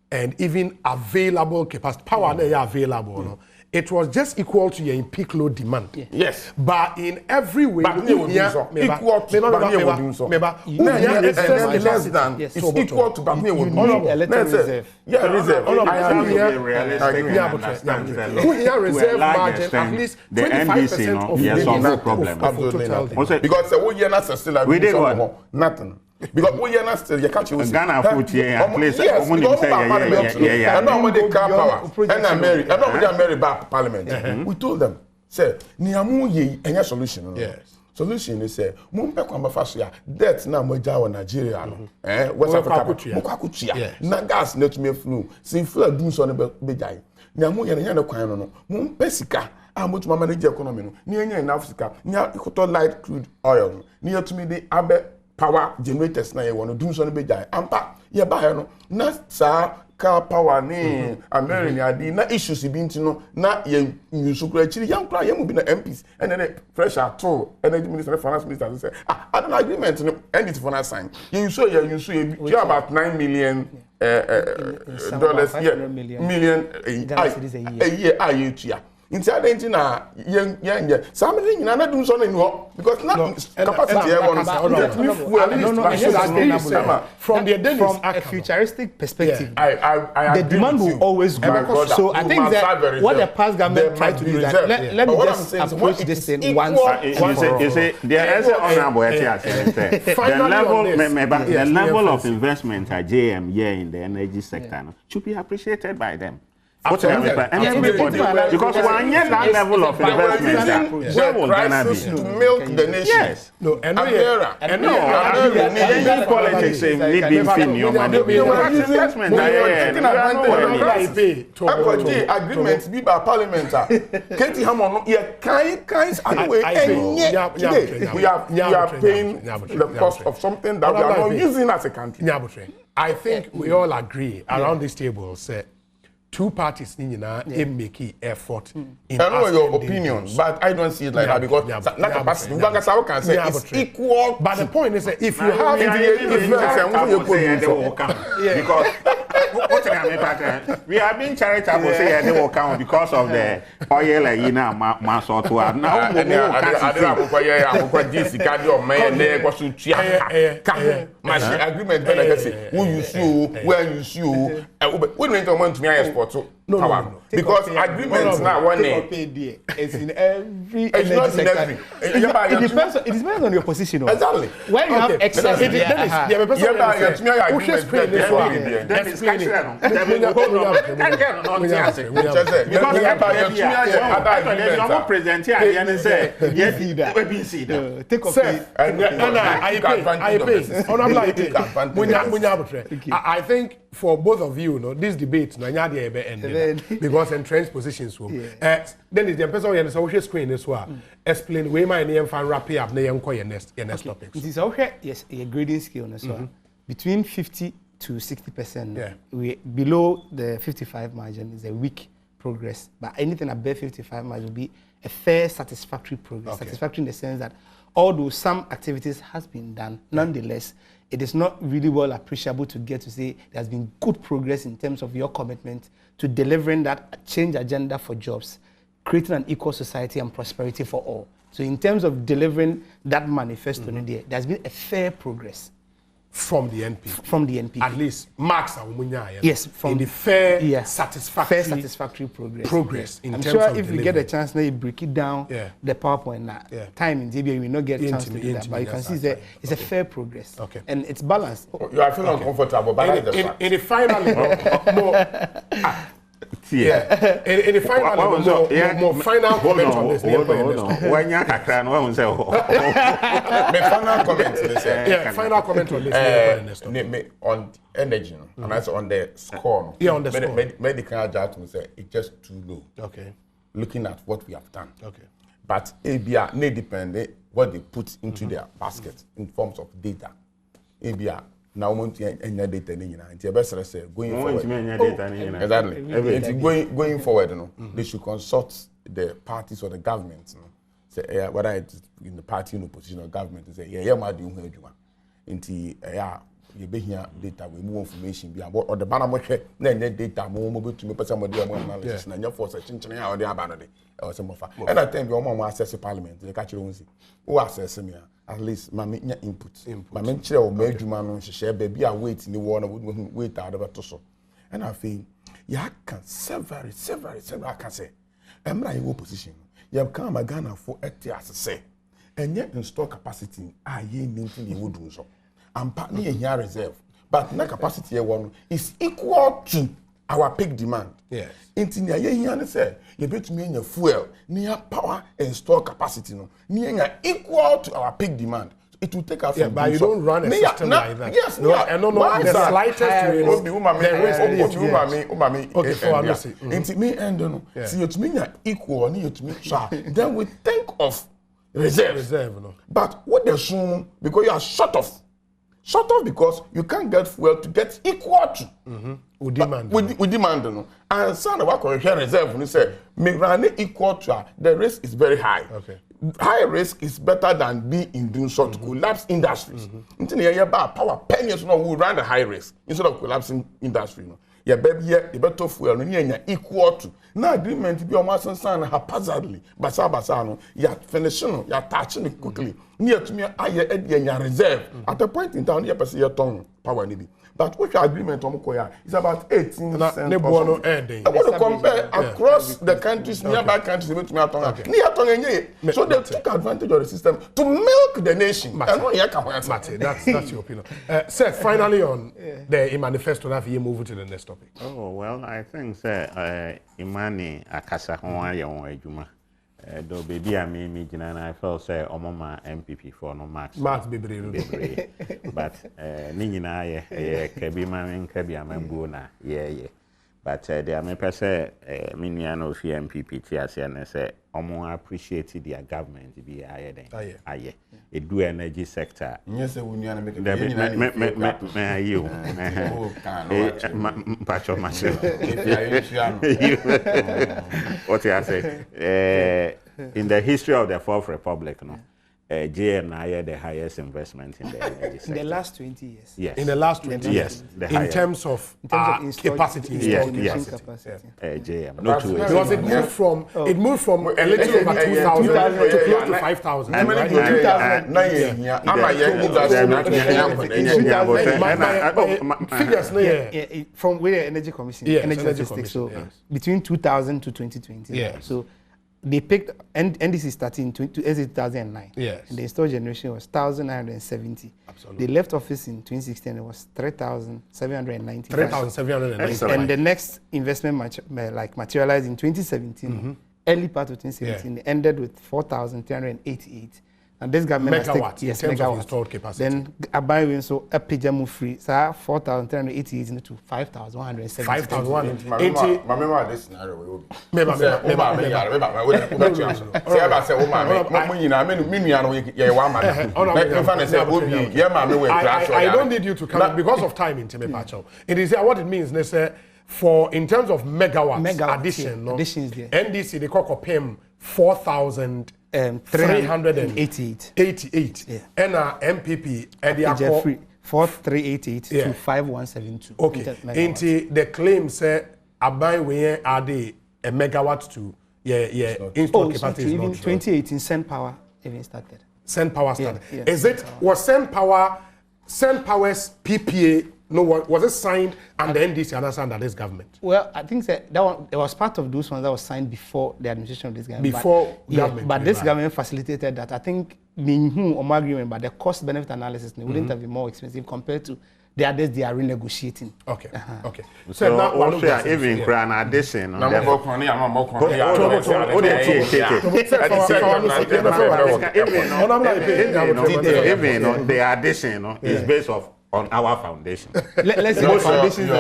Speaker 1: and even available capacity power available. It was just equal to your peak load demand.
Speaker 2: Yes.
Speaker 1: But in every way,
Speaker 2: it's equal to
Speaker 4: reserve.
Speaker 1: Reserve margin at least 25% of the
Speaker 3: problem.
Speaker 2: Because the year not still nothing. Because we are not still you catch you
Speaker 3: Ghana foot here at least
Speaker 2: I know when they car power and America I know when they America parliament we told them say niamu ye any solution solution is say mo mpe kwamba faso ya debt na mo ja wa Nigeria no West Africa mo kwakutua na gas na tumi flu sin flu dun so no be jai niamu ye na kwan no mo mpe sika mo tuma manage economy no ni enya na Africa ni ikoto light crude oil ni yatumi de abe power generators na you want to do so be jai ampa ye ba he no na sa car power ni America adi na issues bi ntino na ye nyusukura chiri yan kra ye mu bi na MPs and then fresh at all energy minister finance minister say I don't agreement no and it for na sign you so you about 9 million dollars million a year ayetua inti adenti na ye something nyina na dum so na no because na capacity e won
Speaker 4: from a futuristic perspective the demand will always grow. So I think that what the past government tried to do is that let me just approach this thing once
Speaker 3: you say there is an honorable the level of investment at JM here in the energy sector should be appreciated by them. Everybody, because when you that level of investment, where will Ghana be?
Speaker 2: To milk the nation.
Speaker 3: Yes.
Speaker 1: No, and
Speaker 3: politics need investment.
Speaker 2: Agreements be by parliament. Katie Hammond, we are paying the cost of something that we are not using as a country.
Speaker 1: I think we all agree around this table, say, two parties need to make effort.
Speaker 2: I know your opinion, but I don't see it like that because can say it's equal.
Speaker 1: But the point is that if you have
Speaker 3: because we are being charitable say they will count because of the oil
Speaker 2: agreement who use you, where use you, we don't want to export power because agreements now one name.
Speaker 4: It's in every.
Speaker 2: It's not in every.
Speaker 4: It depends on your position.
Speaker 2: Exactly.
Speaker 4: When you have excess,
Speaker 1: I think for both of you, this debate, because entrenched positions. Then is the person who social screen this one. Explain where my name fan wrap up your next topics.
Speaker 4: It is okay. Yes, a grading scale as well. Between 50 to 60%. We below the 55 margin is a weak progress, but anything above 55 margin will be a fair, satisfactory progress. Satisfactory in the sense that although some activities has been done, nonetheless, it is not really well appreciable to get to say there has been good progress in terms of your commitment to delivering that change agenda for jobs, creating an equal society and prosperity for all. So in terms of delivering that manifesto, there's been a fair progress.
Speaker 1: From the NP.
Speaker 4: From the NP.
Speaker 1: At least marks are
Speaker 4: yes, from
Speaker 1: in the fair, satisfactory
Speaker 4: progress.
Speaker 1: In
Speaker 4: I'm
Speaker 1: terms
Speaker 4: sure
Speaker 1: of
Speaker 4: if we get a chance now, you break it down, the PowerPoint time in DBA, we will not get a chance to do that. But you can see that it's a fair progress. And it's balanced.
Speaker 2: You are feeling uncomfortable, but
Speaker 1: in the final, in the final, more final comment on this.
Speaker 3: When you are crying, one will say,
Speaker 2: final comment.
Speaker 1: Final comment on this.
Speaker 2: On energy, and that's on the score.
Speaker 1: On the score.
Speaker 2: Medical judgment say it's just too low. Looking at what we have done. But ABR may depend what they put into their basket in forms of data. ABR. Now, data going forward. Exactly. Going forward, they should consult the parties or the government. Say whether it's in the party in opposition or government. Say you be here data with more information. Be about or the banner data more mobile to me. Somebody analysis. Na for such thing how they are or some of. And I think your mom access parliament. They catch you who access me. At least my input. My mentor or major man share baby. I wait in the war. Would wait out of a tussle. And I feel you can several. I can say, I'm not in opposition. You have come a Ghana for 80 as say, and yet install capacity. I ain't anything you would do so. I'm partly in here reserve, but na capacity one is equal to our peak demand.
Speaker 1: Yes.
Speaker 2: Into here say you bet me in your fuel, near power and store capacity no, near equal to our peak demand. It will take us.
Speaker 1: But you don't run a system like that.
Speaker 2: Yes,
Speaker 1: no. The slightest
Speaker 2: okay, for understand. Into me and no. See you to me equal, you to me. Then we think of reserve. No. But what they soon because you are short of because you can't get fuel to get equal to.
Speaker 1: We demand.
Speaker 2: We demand. No. And some of our reserve, we say, me run equal to the risk is very high. High risk is better than being in doing so to collapse industries. Until you power pennies, no, we run the high risk instead of collapsing industry. No. Yeah, baby, yeah, the better fuel, no, equal to. Now agreement to be almost and haphazardly, basano, you're finishing, you're touching it quickly. Near to me, I reserve. At a point in time, you see your tongue power need. But which agreement is about 18 cents. I want to compare across the countries, nearby countries. So they took advantage of the system to milk the nation.
Speaker 1: That's your opinion. Seth, finally on the manifesto, that you move to the next topic.
Speaker 3: Oh, well, I think, Imani Akasa Hawaii Juma. Though baby, I mean, and I felt say, Omama MPP for no max.
Speaker 1: Max Bibri.
Speaker 3: But Nina, Kabi Man, Kabi Amambuna, yeah. But there may per se, Miniano MPP, and say, Omo appreciated their government to be higher than aye. It do energy sector.
Speaker 2: Yes, when you make
Speaker 3: you. Patch of myself. What I say? In the history of the Fourth Republic, no. JM now the highest investment in the energy sector.
Speaker 4: In the last 20 years.
Speaker 3: Yes.
Speaker 1: In the last 20 years. In terms of capacity.
Speaker 3: Yes. JM. No two ways.
Speaker 1: Because it moved from a little over 2,000 to close to 5,000. Figures,
Speaker 4: from where the Energy Commission, Energy Statistics. So between 2000 to 2020.
Speaker 1: Yeah.
Speaker 4: So they picked NDC starting in 2009.
Speaker 1: Yes.
Speaker 4: And the installed generation was 1,970.
Speaker 1: Absolutely.
Speaker 4: They left office in 2016. It was 3,790.
Speaker 1: 3,790.
Speaker 4: And the next investment materialized in 2017. Early part of 2017, it ended with 4,388. And this government
Speaker 1: megawatts, in terms of installed capacity.
Speaker 4: Then Abai so a pijama free, so 4,388 into 5,170.
Speaker 1: 5,170.
Speaker 2: Remember this scenario we will be.
Speaker 1: I don't need you to come because of time in Pacho. It is what it means. They say for in terms of megawatts addition,
Speaker 4: additions there.
Speaker 1: NDC they call PIM 4,388.
Speaker 4: Yeah.
Speaker 1: And MPP and the
Speaker 4: 4,388 to 5,172.
Speaker 1: Okay. Into the claim say abai we add a megawatt to install capacity.
Speaker 4: Even 2018 Sen Power even started.
Speaker 1: Sen Power started.
Speaker 4: Yeah.
Speaker 1: Is it was Sen Power's PPA? No, was it signed and the NDC under this government?
Speaker 4: Well, I think that one it was part of those ones that was signed before the administration of this government. But this government facilitated that. I think agreement, but the cost benefit analysis wouldn't have been more expensive compared to the others they are renegotiating.
Speaker 1: Okay. Okay.
Speaker 3: So now even an addition. The addition is based on our foundation.
Speaker 4: Let's see what foundations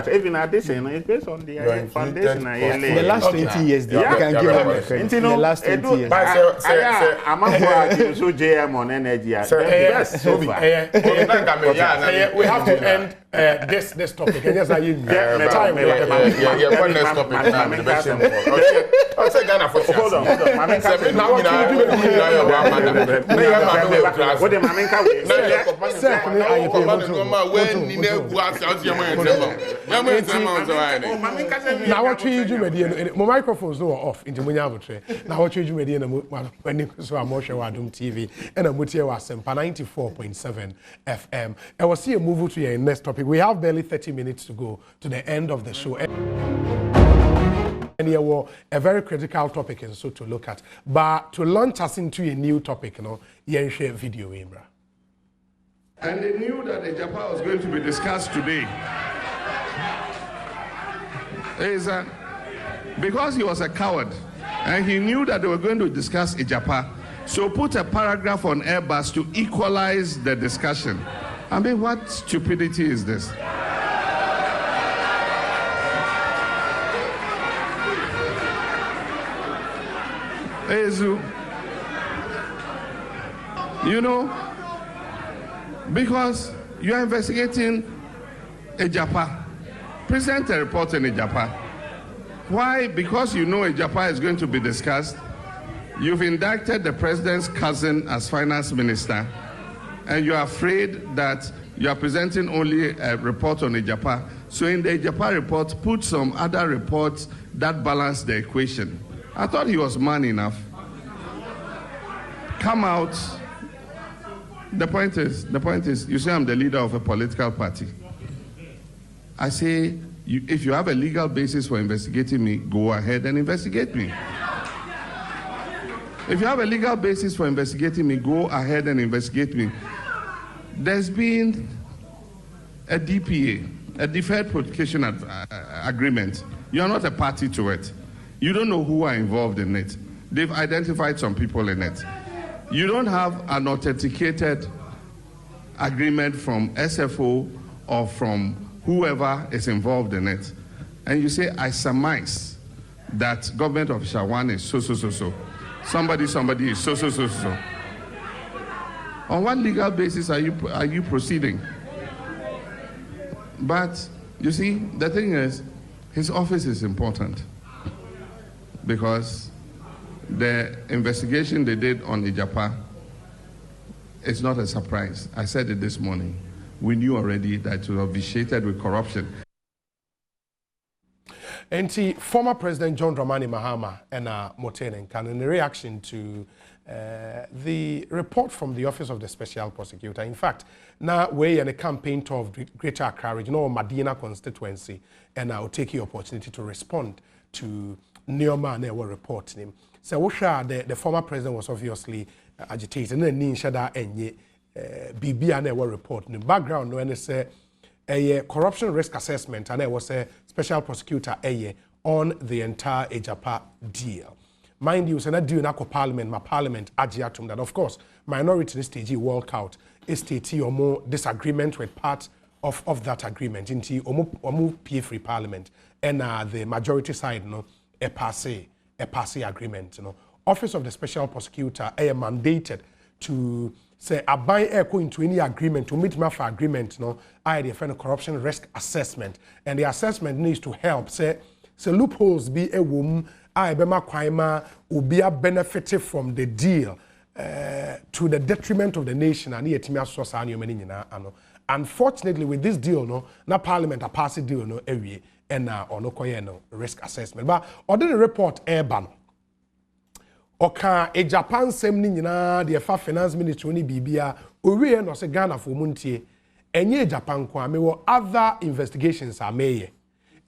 Speaker 3: even addition is based on the foundation.
Speaker 4: In the last 20 years, you can give them a credit. In the last 20 years.
Speaker 3: So JM on energy.
Speaker 1: We have to end this topic. And yes, Nnawotwe Yi my microphones no off into Nnawotwe. Nnawotwe Yi when so I'm watching Adom TV and I'm with you at Sempa 94.7 FM. I will see a move to your next topic. We have barely 30 minutes to go to the end of the show. And here was a very critical topic and so to look at. But to launch us into a new topic, share video, Imra.
Speaker 5: And they knew that the Japan was going to be discussed today. Because he was a coward and he knew that they were going to discuss Japan, so put a paragraph on Airbus to equalize the discussion. I mean, what stupidity is this? Because you are investigating Japan. Present a report in Japan. Why? Because you know Japan is going to be discussed. You've indicted the president's cousin as finance minister, and you are afraid that you are presenting only a report on Japan. So in the Japan report, put some other reports that balance the equation. I thought he was man enough. Come out, the point is, you say I'm the leader of a political party. I say, if you have a legal basis for investigating me, go ahead and investigate me. If you have a legal basis for investigating me, go ahead and investigate me. There's been a DPA, a deferred prosecution agreement. You are not a party to it. You don't know who are involved in it. They've identified some people in it. You don't have an authenticated agreement from SFO or from whoever is involved in it. And you say, I surmise that government official one is so. Somebody is so. On what legal basis are you proceeding? But you see, the thing is, his office is important because the investigation they did on Ijapa is not a surprise. I said it this morning. We knew already that it was vitiated with corruption.
Speaker 1: And former President John Dramani Mahama and Motene can in reaction to the report from the Office of the Special Prosecutor. In fact, now we're in a campaign tour of Greater Accra, Medina constituency, and I'll take the opportunity to respond to Neoma and our report name. So the former president was obviously agitated, and then Shada and BB and our report. The background when it's a corruption risk assessment, and there was a special prosecutor on the entire Ejapa deal. Mind you, Senate do not parliament, my parliament agiatum that of course minority stage walk out is state or more disagreement with part of that agreement into omu PA free parliament and the majority side a passe agreement. Office of the Special Prosecutor mandated to say a buy echo into any agreement to meet my agreement I defend a corruption risk assessment, and the assessment needs to help say loopholes be a woman I bema kwaima ubia benefited from the deal to the detriment of the nation and yetimi asosa anyo mani nyina ano. Unfortunately with this deal na parliament a pass deal ewie and ono koye risk assessment but other report ban oka e Japan sem ni nyina the finance ministry ni bibia owie no se Ghana for muntie enye Japan kwa mewo other investigations are made.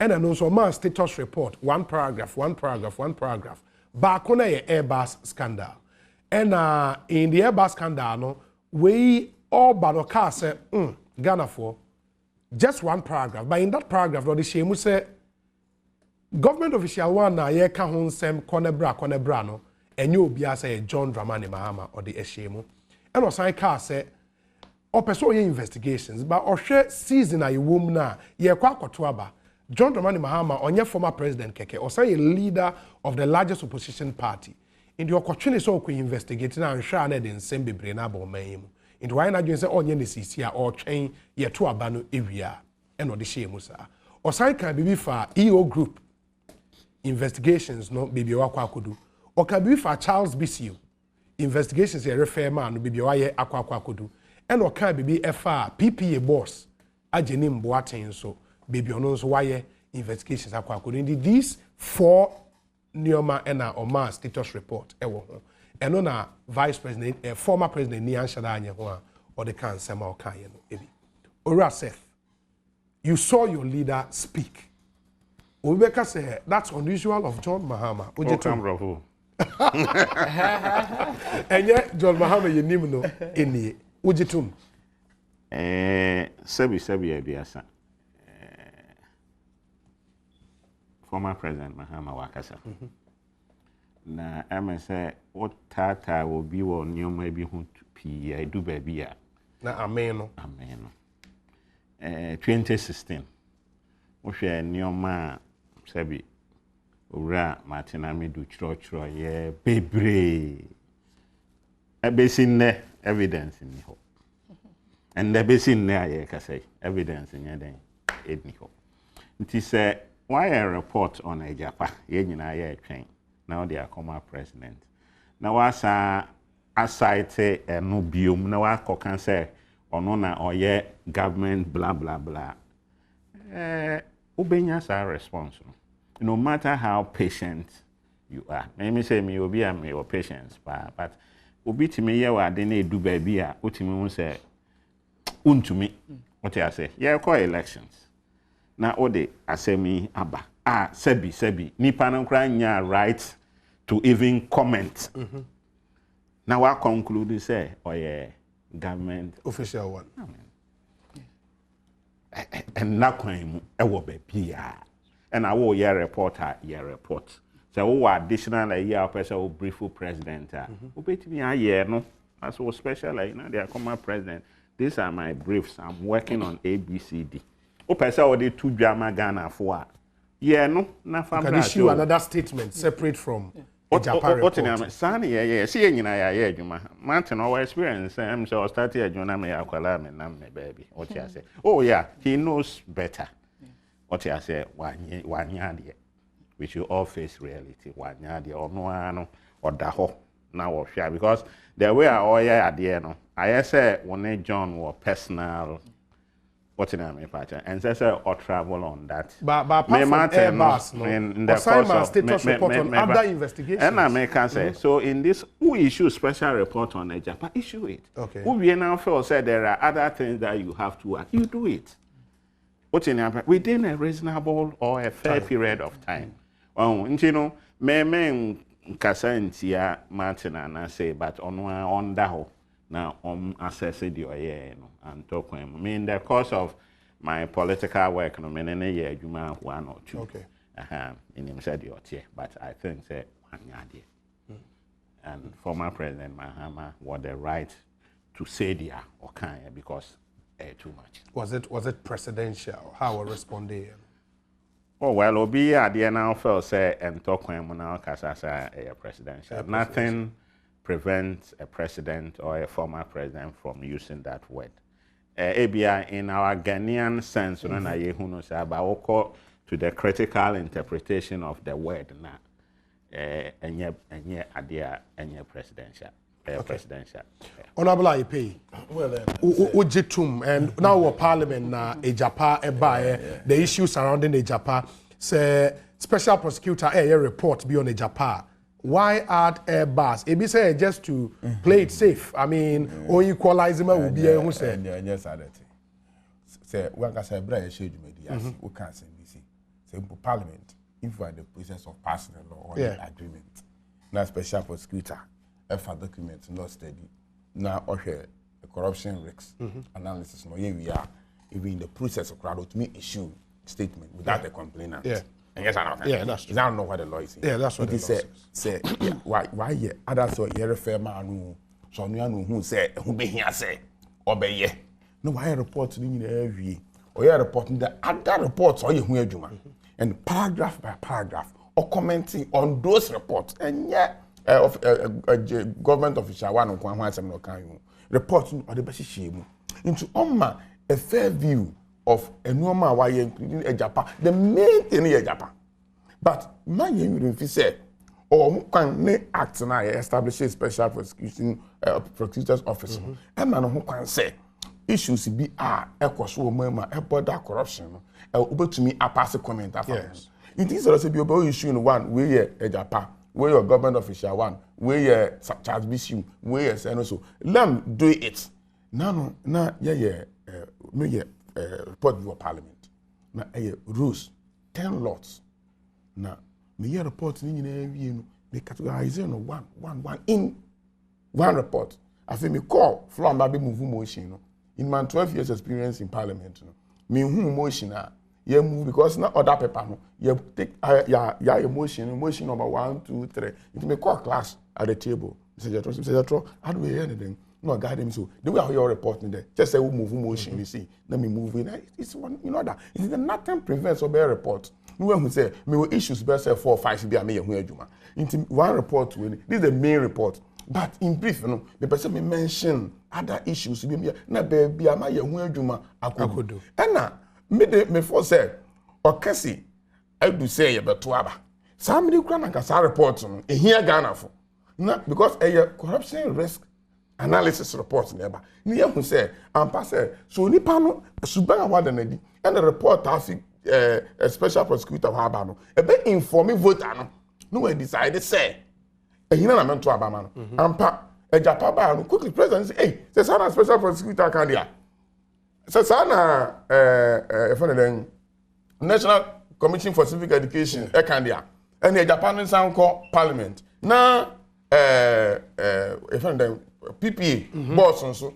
Speaker 1: And also my status report, one paragraph. Back on a Airbus scandal. And in the Airbus scandal, we all Banoka said, Ghana for just one paragraph. But in that paragraph, the shame say government official one na ye ka hon sem konebra no, and you be say John Dramani Mahama or the Eshemu. And also I can say or pursue investigations, but or share season a woman na ye kwa kotuaba. John Dramani Mahama, on your former president Keke, or say a leader of the largest opposition party, in the opportunity so we investigate and share in same be brainable maim. Into why not say on any CCA or chain ye to abano area and or the shemusa. Or say can be for EO group investigations no baby wakwa kudu. Or can be for Charles BCU investigations a refer man baby waye akwa kudu. And or can be FR PPA boss ajenim boaten so. Baby on us why investigations are quite these four Neoma and Omar status report and on a vice president, a former president Nian Shadanya or the cancer or Kayan Ebi. Ora Seth, you saw your leader speak. Obeka say that's unusual of John Mahama. And yet John Mahama you name no any Ujitum.
Speaker 3: Sebi Biasa. Former President Mahama Wakasa. Na say what tata will be on your maybe who P. I do baby.
Speaker 1: Na amen.
Speaker 3: 2016. Oshe Nyoma Sebi Ura Martina Midu Chro ye bebre. A basin ne evidence in the hope. And the basin there ye can say evidence in your day. It niho. It is why a report on a Japa, ye train. Now they are former president. Now was a site a no bium, now I can say on or ye government blah blah blah. Ubenyas are responsible. No matter how patient you are. Maybe say me will be a your patience, but obi timi ye wa de na edu ba bi a otimi hu say untumi what I say yeah call elections na ode asemi aba sebi nipa no kra nya right to even comment now I conclude say government
Speaker 1: official one
Speaker 3: and na kwan mu e wo ba bia and I will your reporter your report so what additional year person will brief president obetimi aye no as was special like now they are come president. These are my briefs. I'm working on ABCD. O person or the two drama Ghana for. Yeah, no, na family.
Speaker 1: Can issue another statement separate from Japan report.
Speaker 3: Sani, yeah. See, you know, yeah, Juma. Martin, our experience. I'm so started a Juna me akwala me nam me baby. What you say? Oh yeah, he knows better. What you say? One year, we should all face reality. 1 year, or no, or daho. Now or share because the way I all at the end. I say when John was personal, what's in my partner, and say or travel on that.
Speaker 1: But apart from Airbus,
Speaker 3: in the course of
Speaker 1: status report on other investigations.
Speaker 3: And I make say so in this who issue special report on Japan, issue it.
Speaker 1: Okay.
Speaker 3: Who we now feel said there are other things that you have to you do it. What's in your within a reasonable or a fair period of time. You know, me Kasantia Martin and I say, but on that now assess the and talk with him. In the course of my political work, no many year you might 1 or 2.
Speaker 1: Okay.
Speaker 3: In him said but I think say 1 year. And former President Mahama was the right to say there or can because too much.
Speaker 1: Was it presidential? How I responded?
Speaker 3: Oh well, Obi at the now felt say and talk when now Kasasa a presidential. Nothing prevents a president or a former president from using that word. ABI in our Ghanaian sense, when I about to the critical interpretation of the word now. And yet presidential. Presidential.
Speaker 1: Honorable IPE. Well, Ujitum and now our parliament na Ejapa the issues surrounding Ejapa say special prosecutor report be on Ejapa. Why add Airbus? It be say just to play it safe. I mean, or equalizing will be who say.
Speaker 2: Yes, I say one can say Brian shade you we can't say this. Say parliament if we are the process of passing a law or an agreement. Now special prosecutor. For documents not steady. Now, okay, the corruption risks analysis. No, here we are, even in the process of crowd to me issue statement without a complainant.
Speaker 1: Yeah,
Speaker 2: and yes, I know.
Speaker 1: Yeah, that's true.
Speaker 2: I don't know what the law is.
Speaker 1: Yeah, that's what it
Speaker 2: is. Say, why? Yeah, others so here fair man who so no who say who be here say obey yeah. No, why report in every or you reporting the other reports or you who adwuma and paragraph by paragraph or commenting on those reports and yeah. Government official one on one some no can report or the best shame into a fair view of a normal why including a Japan the main thing in Japan but man you say or who can act now establish a special prosecutor's office and man who can say issues be equals woman border corruption over to me a pass a comment after it is also be about issue in one way a Japan where your government official one, where your charge BCU, where your and also let them do it. No, me report before parliament. Now, rules, 10 lots. Now, me report in they categorize one in one report. I think me call floor maybe move motion. In my 12 years experience in parliament, me who motion you move because not other paper no you take emotion number 1 2 3 it may call class at the table say how do we hear anything no guide them so the way how you reporting there just say we move motion you see let me move in it's one in order it is nothing prevents or report no one who say me issues best say 4 or 5 be me hu adwuma into one report this is the main report but in brief the person may mention other issues be me na be am ye hu adwuma akodo na me for say okasi adu say ye beto aba somebody kura na kasa report no ehia Ghana for na because corruption risk analysis report never ni ye hu say ampa say so nipa no suban awada na di and the report afi a special prosecutor ha aba no e be inform voter no we decide say ehina na mento aba ma no ampa Japa ba no quickly president say hey say sana special prosecutor can dia say sana then National Commission for Civic Education can dia and Japa no san ko parliament na then PPA boss nso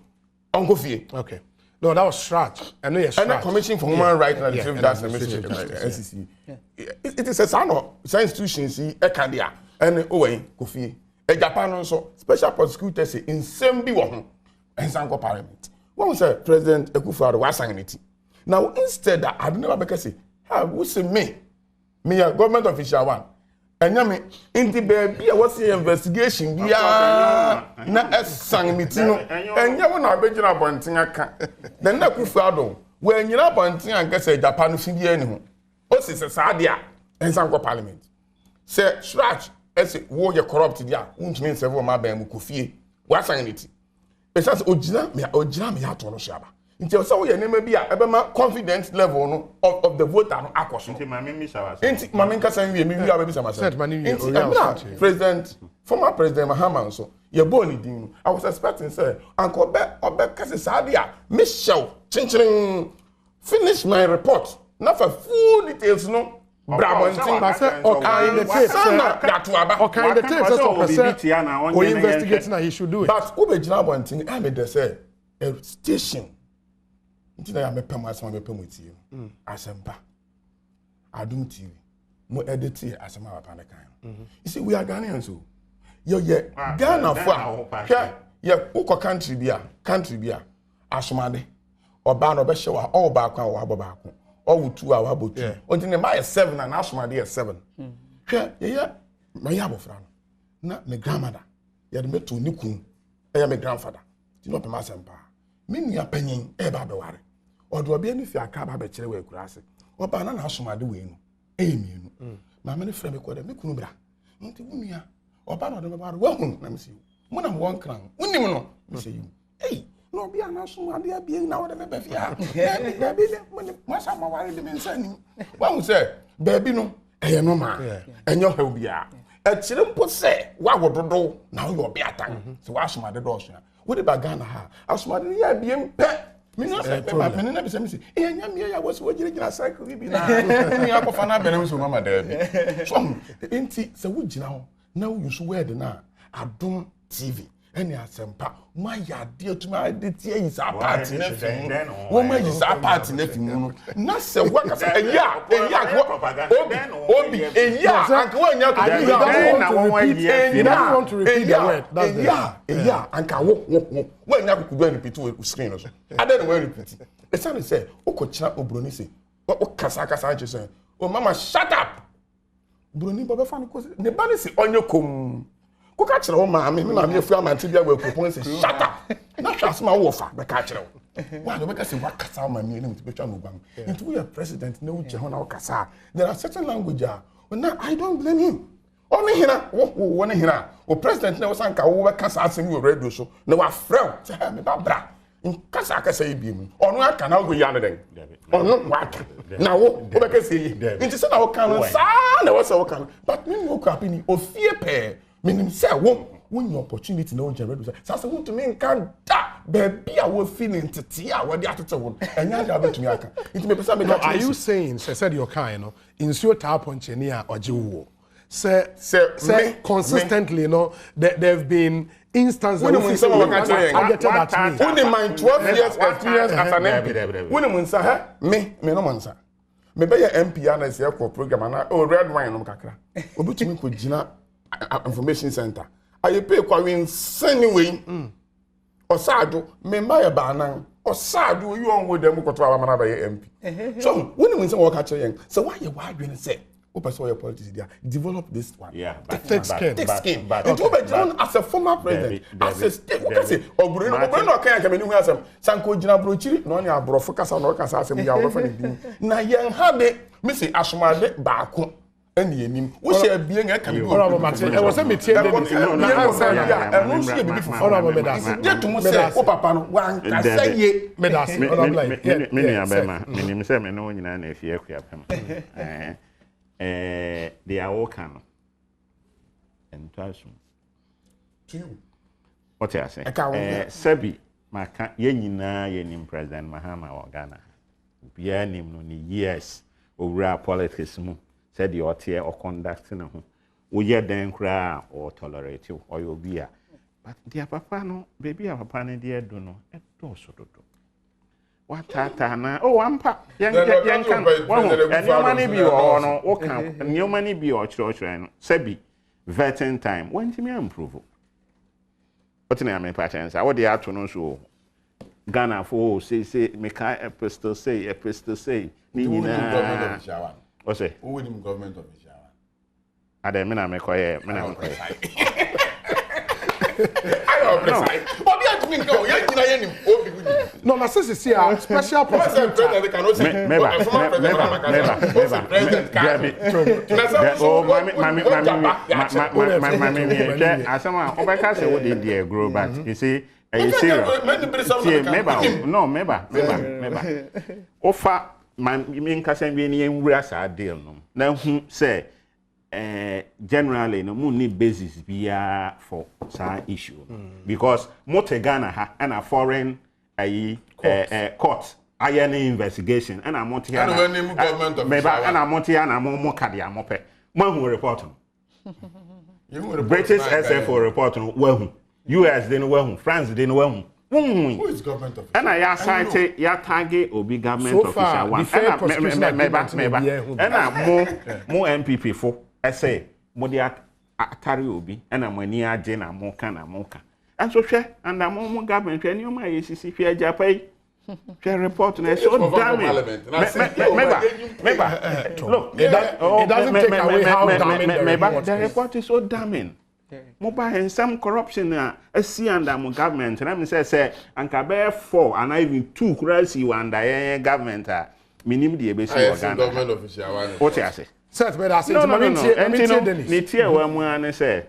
Speaker 2: onko fie.
Speaker 1: Okay. No, that was Strat. I know yes.
Speaker 2: And the Commission for Human Rights and NCC. It is a sign of institutions can dia and Kofi. A Japan also special prosecutors say in same be one and Sanko Parliament. One say President Akufo-Addo was saying it. Now instead that I never make say, how we say me a government official one. And yami in the baby what's the investigation bia na sang meeting and ya wona abegina bonten aka. Then Akufo-Addo when you na bonten aka say Japan fi bia ni ho. O se sa dia and Sanko Parliament. Say Strat ese wo ye corrupt dia untumi several ma ban mu kofie wasan niti esa se ogina me ya to no shaba nti o se wo ye nema bi a ebe ma confidence level no of the voter no akoso
Speaker 3: nti mami mi shawa
Speaker 2: nti mami nka san wie mi wi abebi sama
Speaker 1: set mani wi
Speaker 2: president former president Mahama so ye bo ni din I was expecting say anko obe kase sadia Michelle chinchirin finish my report na for full details no Brabantin
Speaker 1: in the tape we investigating that he should do it.
Speaker 2: But ube Brabantin I made say a station. Ntina ya mepem asema mepem uti. Asempa. Adom TV. Mo edit asema papa na kan. You see we are Ghanaians so. Yo Ghana for. Ye uko country bia. Asomade. Oba no be hye all back wa abo back. Or 2 hours about 2. Until the my 7 and Ashma dear 7. Yeah, my yabofran. Not my grandmother. You had met to Nikum. I am a grandfather. Do not be my sempa. Mean your penny, a babawari. Or do I be any fear cab a cherry grass? Or banana Ashma the way. Amy. My many friends called them Mikunubra. Montibunia. Or banana about one. Let me see. When I'm 1 crown. When you know, say you. Hey. No be anaso ade abie na wo de me befia na be le masa ma ware de me nsani wa hu se baby no eye no ma enyo ha bia e kire mpo se wa wododo na wo obi atan se wa asoma de do so wo de ba Ghana ha asoma de ya bie mpe me no se pe me na be se me se e nya me ya wo se wo gire cycle bi na me akofa na be na so mama da bi so enti se wo gina ho na wo yusu word na Adom TV any asempa my ya dear to my dear is a party na film woman is a party na film na se waka say ya obi ya anka wanya to
Speaker 1: he doesn't want to repeat the word that's
Speaker 2: ya anka wo wanya ku do repeat we screen no so ade no we repeat e say say okochira obroni say o kasa je say o mama shut up broni baba fa no ko ne ba ne say onye kom ko ka kire wo ma me na me afu amante bia wa kupon se shut up na hwasema wo fa be ka kire wo wa do be ka se wa kasa ma me na mutibetwa no gwan into we president na uche ho na wo kasa there are certain language na I don't blame him only hina wo ne hina o president na wo sanka wo be kasa asem wo radio so na wa frem se me ba bra nkasa akasa yi bi mu onu aka na go ya no den onu wa na wo be ka se yi nti se na wo kan sa na wo se wo kan but me no ko apini o fie pe meaning say when your opportunity no generate say say want to me can da baby I will feeling tete a we dey atete won enya ja betumi aka it me person me
Speaker 1: are you saying said your kind no insuo ta ponche ni a oje wo say consistently you know there've been instances
Speaker 2: when we say I get that me when my 12 years experience as an MP when we say me no mansa me be MP na say for program na red wine no kakra obutumi ko gina information center I pay kwa win anyway osado member ya banan osado you on with them ko to amana ba MP so when we say work at yen so why you adwene say o person your politics there develop this one
Speaker 1: thick skin
Speaker 2: and to be as a former president as a state what say obroni no kan ya meni hu asem sanko gina brochiri no ne abrofo kasa no kasa asem ya wofa ne din na yen ha de me say asomade baako any enim wo share bie nga ka bi
Speaker 1: o mate e wo se metie de
Speaker 2: na answer ya no share bibi for
Speaker 1: o me das
Speaker 2: de to mo say o papa no wan ka say ye
Speaker 1: me das
Speaker 3: me ya be ma me nim say me no nyina na afie akua pem they are all can and to you What I say? Sebi, maka yenina yenim President Mahama wa Ghana. Bia nim no ni years over politics mu. Said the otie or conduct na ho. We ye den kra or tolerate you or you be a. But dear papa no, baby a papa ne dear do no, e do so do. What tata na oh ampa yan kan and money be or no o kan new money be or church no Sebi vetting time when to me improve. What in am patents I what dey ato no so Ghana for say make a pistol say ni nyina o say
Speaker 2: who with him government official
Speaker 3: ade me na me koye
Speaker 1: no, na sisi si a special prosecutor.
Speaker 3: Generally no mo need basis bia for some issue because motor Ghana ha and a foreign court iron investigation and a monte and government of and a monte and a mo kadia mope man who report British SFO report no US didn't well France didn't well
Speaker 2: who is government official
Speaker 3: and I cite ya target obi government official one and mo MPP for I say, Modia Atari Obi, and I'm when you are Jena Moka and Moka. And so, and I'm more government, and you may see if you are Japan. Fair report, and so damning. Look, it doesn't take away how damning the report is so damning. Mobile and some corruption, a see under government, and I'm say, and Caber 4 and even 2 crazy one, the government, minimum the ABC
Speaker 2: government official.
Speaker 3: What I say?
Speaker 1: But I said,
Speaker 3: Nitia Wamwan say,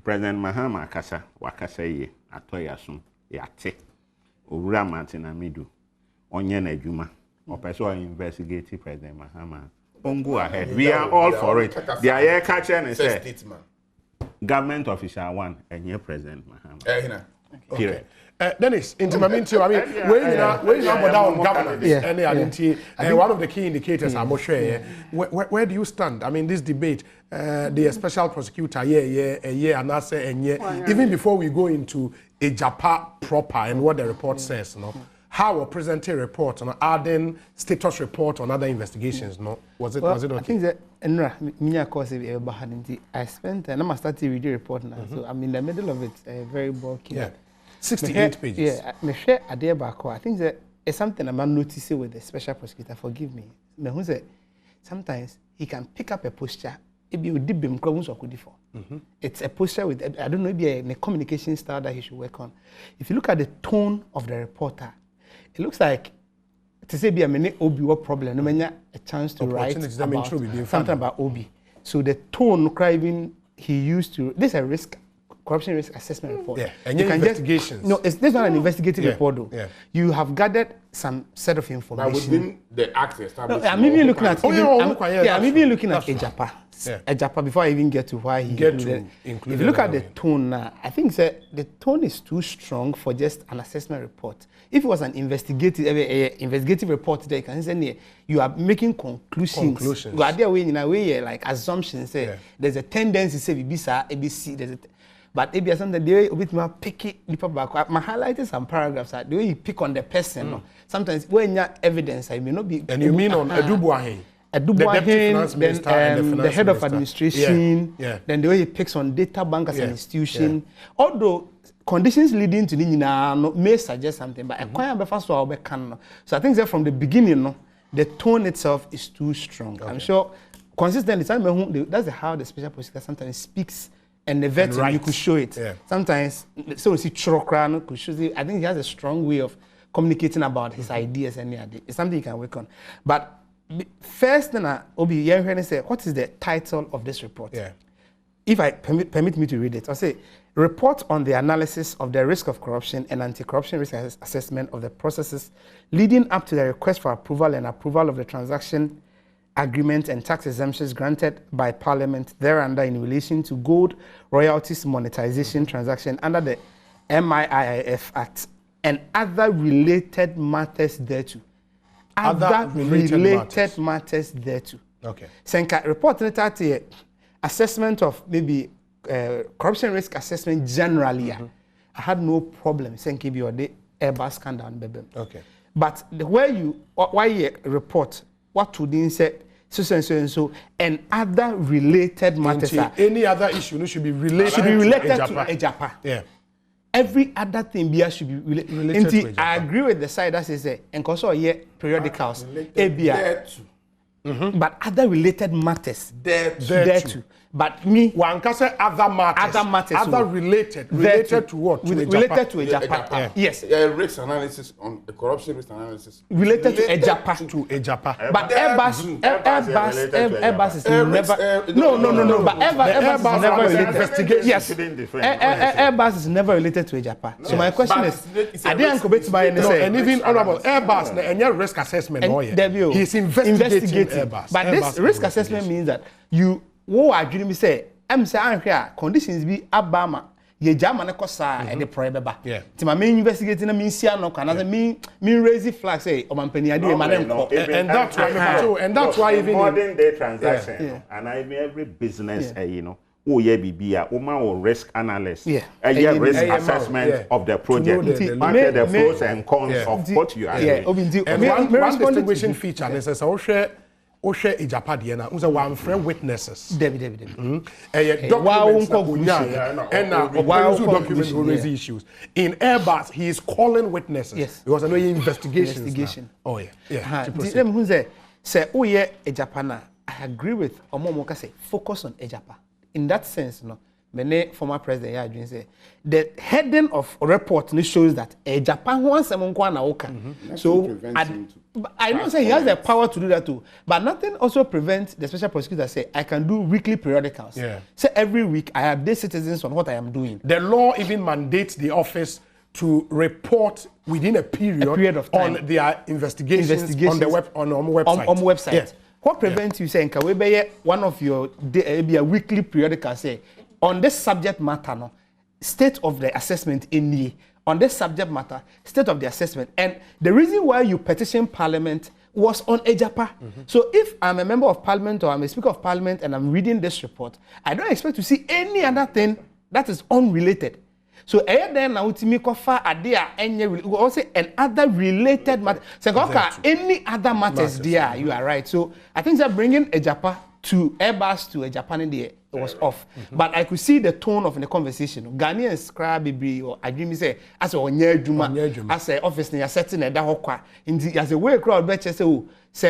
Speaker 3: President Mahama Kasa, Wakasa ye, Atoyasum, Yate, Ura Martina Midu, Onyene Juma, or Pessoa investigative President Mahama. Go ahead. We are all for it. The air catcher and say, government official one, and your President Mahama. Period.
Speaker 1: Dennis, into my meantime, I mean, where you know down governance, and one of the key indicators I'm sure. Where do you stand? I mean, this debate, the special prosecutor, and I say, even before we go into a Japa proper and what the report says, no, how a present report, adding status report on other investigations, no, was it okay?
Speaker 4: I think that Nnawotwe course I spent, and I'm starting reading report now, so I'm in the middle of it, very bulky.
Speaker 1: Yeah. 68 pages.
Speaker 4: Yeah, me share a day back. I think that it's something I'm noticing with the special prosecutor. Forgive me. Me who say sometimes he can pick up a posture. It be deep in problems or could for. It's a posture with I don't know, maybe a communication style that he should work on. If you look at the tone of the reporter, it looks like to say be a minute Obi what problem. No many a chance to write about something about Obi. So the tone crying he used to this is a corruption risk assessment report.
Speaker 1: Yeah, and your investigations.
Speaker 4: This is not an investigative report though. Yeah. You have gathered some set of information.
Speaker 2: Within the act established.
Speaker 4: I'm even looking at I'm even looking at Ejapa. Ejapa before I even get to why he included. If you look at the tone now, I think the tone is too strong for just an assessment report. If it was an investigative report, there you can say you are making conclusions. You are there in a way like assumptions. There's a tendency say ABC. There's a but maybe something the way a bit more picky back. My highlighted some paragraphs the way you pick on the person. No? Sometimes when you have evidence, I may not be.
Speaker 1: And you mean on Adubuahin?
Speaker 4: Then the head of administration. Then the way he picks on data bank as an institution. Although conditions leading to the may suggest something, but so I think that from the beginning, the tone itself is too strong. I'm sure consistently, that's how the special prosecutor sometimes speaks. And the veteran, you could show it. Sometimes, so we see Chorokran could show it. I think he has a strong way of communicating about his ideas and it's something you can work on. But first, then Obi Yenhwene say, what is the title of this report? If I permit me to read it, I'll say, report on the analysis of the risk of corruption and anti-corruption risk assessment of the processes leading up to the request for approval and approval of the transaction agreement and tax exemptions granted by Parliament thereunder in relation to gold royalties monetization transaction under the MIIF Act and other related matters thereto. Other related matters thereto.
Speaker 1: Okay.
Speaker 4: Senka report that assessment of maybe corruption risk assessment generally. I had no problem saying be or the Airbus scandal baby.
Speaker 1: Okay.
Speaker 4: But the way you report what to then say so and other related matters.
Speaker 1: Any other issue should be related
Speaker 4: to Ejapa.
Speaker 1: Yeah.
Speaker 4: Every other thing should be related to Ejapa. I agree with the side that says and also periodicals. But other related matters there too. But me,
Speaker 1: one can say other matters, related to what?
Speaker 4: Related to Ejapa. Yes.
Speaker 2: Risk analysis on the corruption risk analysis.
Speaker 4: Related to Ejapa. But Airbus is never. No. But Airbus is never related. Yes. Airbus is never related to Ejapa. So my question is, I didn't go back to my
Speaker 1: and even honorable Airbus, any risk assessment. He's investigating Airbus.
Speaker 4: But this risk assessment means that you. Wo adwene mi say am say anhwe a conditions bi abama ye jama ne kosa e de probeba ti ma me investigate na me sia no kana me raise flag say o mampani ade ma ne nko
Speaker 1: and that's why even
Speaker 3: modern day transaction and every business you know bibia o ma risk analyst risk assessment of the project market the pros and cons of what you are doing
Speaker 1: and one distinguishing feature is say Oshe Ejapa de na unse one friend witnesses.
Speaker 4: David.
Speaker 1: Documents documents will raise issues. In Airbus, he is calling witnesses.
Speaker 4: Yes.
Speaker 1: Because I know investigation. Oh yeah.
Speaker 4: Them who say Ejapa na, I agree with Omomoka say focus on Ejapa. In that sense, no. Many former president Yadwin say the heading of report shows that Japan wants someone na oka. So I don't say he has the power to do that too, but nothing also prevents the special prosecutor say I can do weekly periodicals. Say every week I update citizens on what I am doing.
Speaker 1: The law even mandates the office to report within a period of time on their investigations on the website.
Speaker 4: On website. Yeah. What prevents you saying can we be one of your be a weekly periodical say on this subject matter, no, state of the assessment in the on this subject matter, state of the assessment, and the reason why you petition Parliament was on Ejapa. So if I'm a member of Parliament or I'm a Speaker of Parliament and I'm reading this report, I don't expect to see any other thing that is unrelated. So then now to me kofa adea any also and other related matter. So any other matters there, you are right. So I think that bringing Ejapa to Airbus to a Japan there it was off. But I could see the tone of the conversation. Ghanaians cry baby or I dream say as a Onyejuma as a office near setting a dahokwa. As a way crowd betcha say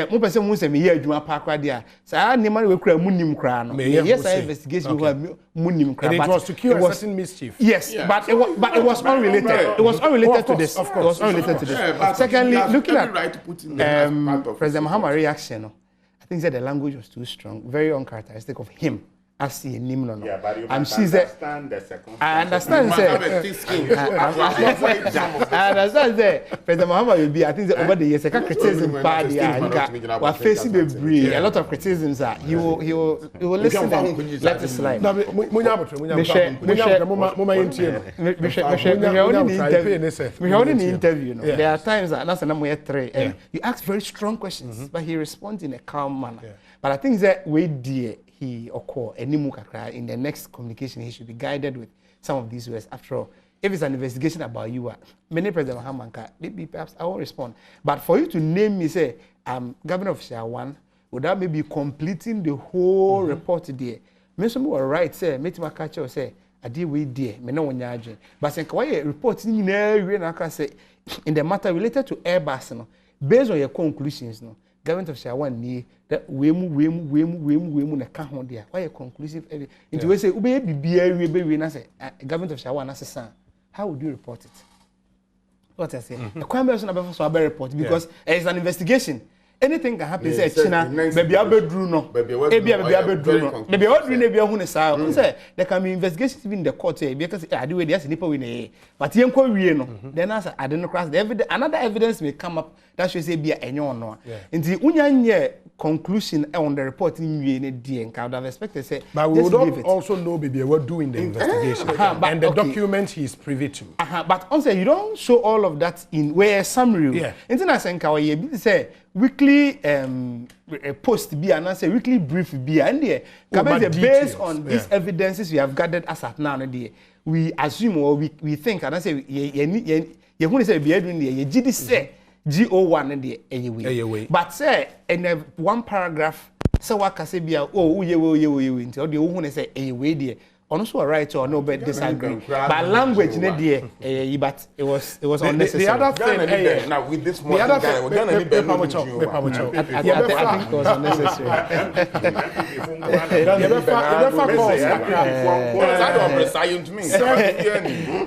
Speaker 4: mo person mu say me ye adwuma pa kwa dia. Say nima we kra munim kra no. Yes, I investigation munim kra.
Speaker 1: But it was to cure a certain mischief.
Speaker 4: Yes, but it was unrelated. It was unrelated to this. Of course. It was unrelated to this. Secondly, looking at President Mahama reaction, I think that the language was too strong, very uncharacteristic of him. I see a name no.
Speaker 3: Yeah, but you understand the second.
Speaker 4: I understand, sir. I understand, sir. President Mahama will be. I think that over the years, criticism bad. We're facing the breed. A lot of criticisms. He will listen and let it slide. There are times that that's number 3. You ask very strong questions, but he responds in a calm manner. But I think that way dear. He occur in the next communication he should be guided with some of these words. After all, if it's an investigation about you, many President Mahamanka, maybe perhaps I won't respond. But for you to name me, say, I'm governor of Share 1, without maybe completing the whole report there. Maybe some were right, say, make my catcher say, I deal with dear, me no one yard. But say, why report in say in the matter related to Airbus, no, based on your conclusions, no. Government of Share 1 ni that we na ka ho dia why a conclusive into we say ube bibia we na say government of Share 1 assess how would you report it what I say the crime person about so report because it's an investigation anything can happen say China baby abedru no baby abedru no baby odru na bia hu ne sa say there can be investigations even in the court because I do we dey nipa we na but yen kwa wie no then as I don't cross the evidence another evidence may come up that should say bia enyo no nti unya nye conclusion on the report in UND. I would have expected say.
Speaker 1: But we would also know maybe what doing the investigation and the document he is privy to.
Speaker 4: But also you don't show all of that in where summary.
Speaker 1: Yeah.
Speaker 4: International say weekly post be and say weekly brief be and there. Based on these evidences we have gathered as at now, we assume or we think and I say you want to say be doing the GD say GO1 and the anyway. But say in one paragraph, so what can say be oh ye into the one say anyway there. Also right or no but disagree. But language but it was unnecessary.
Speaker 2: The other thing now with this one guy we're gonna need
Speaker 4: I think it was unnecessary.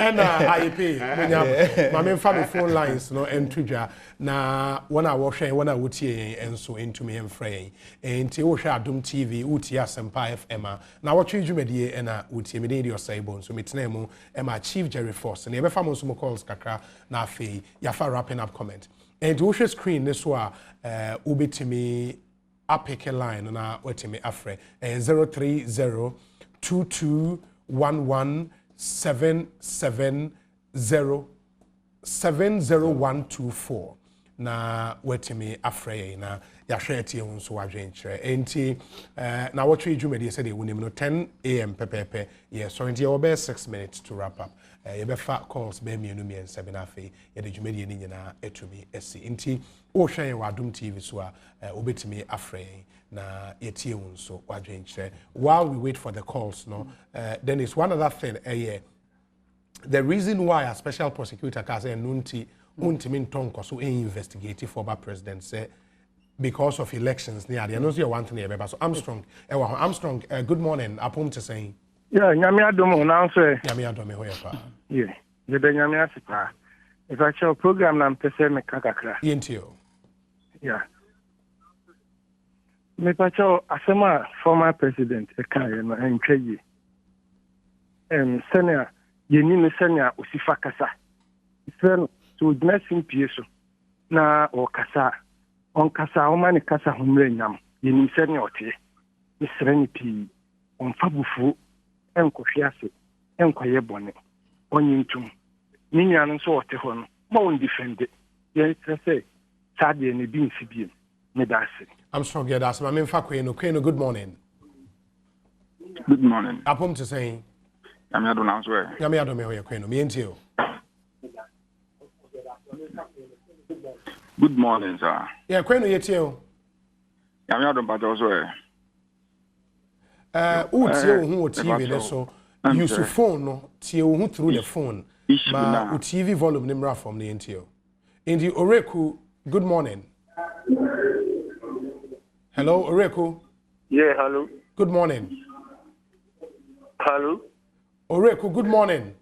Speaker 1: And I pay my family phone lines no entry na when I was sharing when I would see and so into me and frame and to share Adom TV utia Sempa FM na what you medie and utia me your saibon so metnemu my chief Jerry Force and ever famous mo calls kakra na fe yafa wrapping up comment and to share screen this wa ubitimi apeke line na wetimi afre 030221177070124 na wetimi afre na ya share tie ho so adwenkyere enti na what you do said they wonim no 10 am pepepe yes so enti we 6 minutes to wrap up you be fa calls be mienu mi ensebe na afi ye de dwumadi ni nyina etumi esi enti o hwan wa Adom TV so a obetimi afre na yetie ho so adwenkyere while we wait for the calls no then is one other thing the reason why a special prosecutor ka say nunti untimi ntonko so investigate former president say because of elections near the announce you want to near so Armstrong good morning apom to saying
Speaker 6: yeah nyame adom na answer
Speaker 1: nyame adom me hoya pa
Speaker 6: yeah ye de nyame asipa if I show program na mpese me kakakra
Speaker 1: yentio
Speaker 6: yeah me pacho asema former president e kan no entwa yi senior yeni me senior osifa kasa ifeno so dinasin pieso na o kasa on kasa o mani kasa humre nyam yeni senior ote misrani pi on fabufu enkohwiase enkoye bone onyintum ni nyanu so ote ho no ma on defend ye say sade ne bi nsibiem me dase
Speaker 1: I'm strong yeah that's my main Kweno good morning
Speaker 7: good morning
Speaker 1: apom to saying
Speaker 7: nyame adom na answer
Speaker 1: nyame adom me hoya Kweno me entio
Speaker 7: good morning sir
Speaker 1: yeah Kweno yetio
Speaker 7: nyame adom pa also
Speaker 1: utie hu TV le so use phone no tie hu through the phone ma TV volume ni mra from the entio indi Oreku good morning hello Oreku
Speaker 6: yeah hello
Speaker 1: good morning
Speaker 6: hello
Speaker 1: Oreku good morning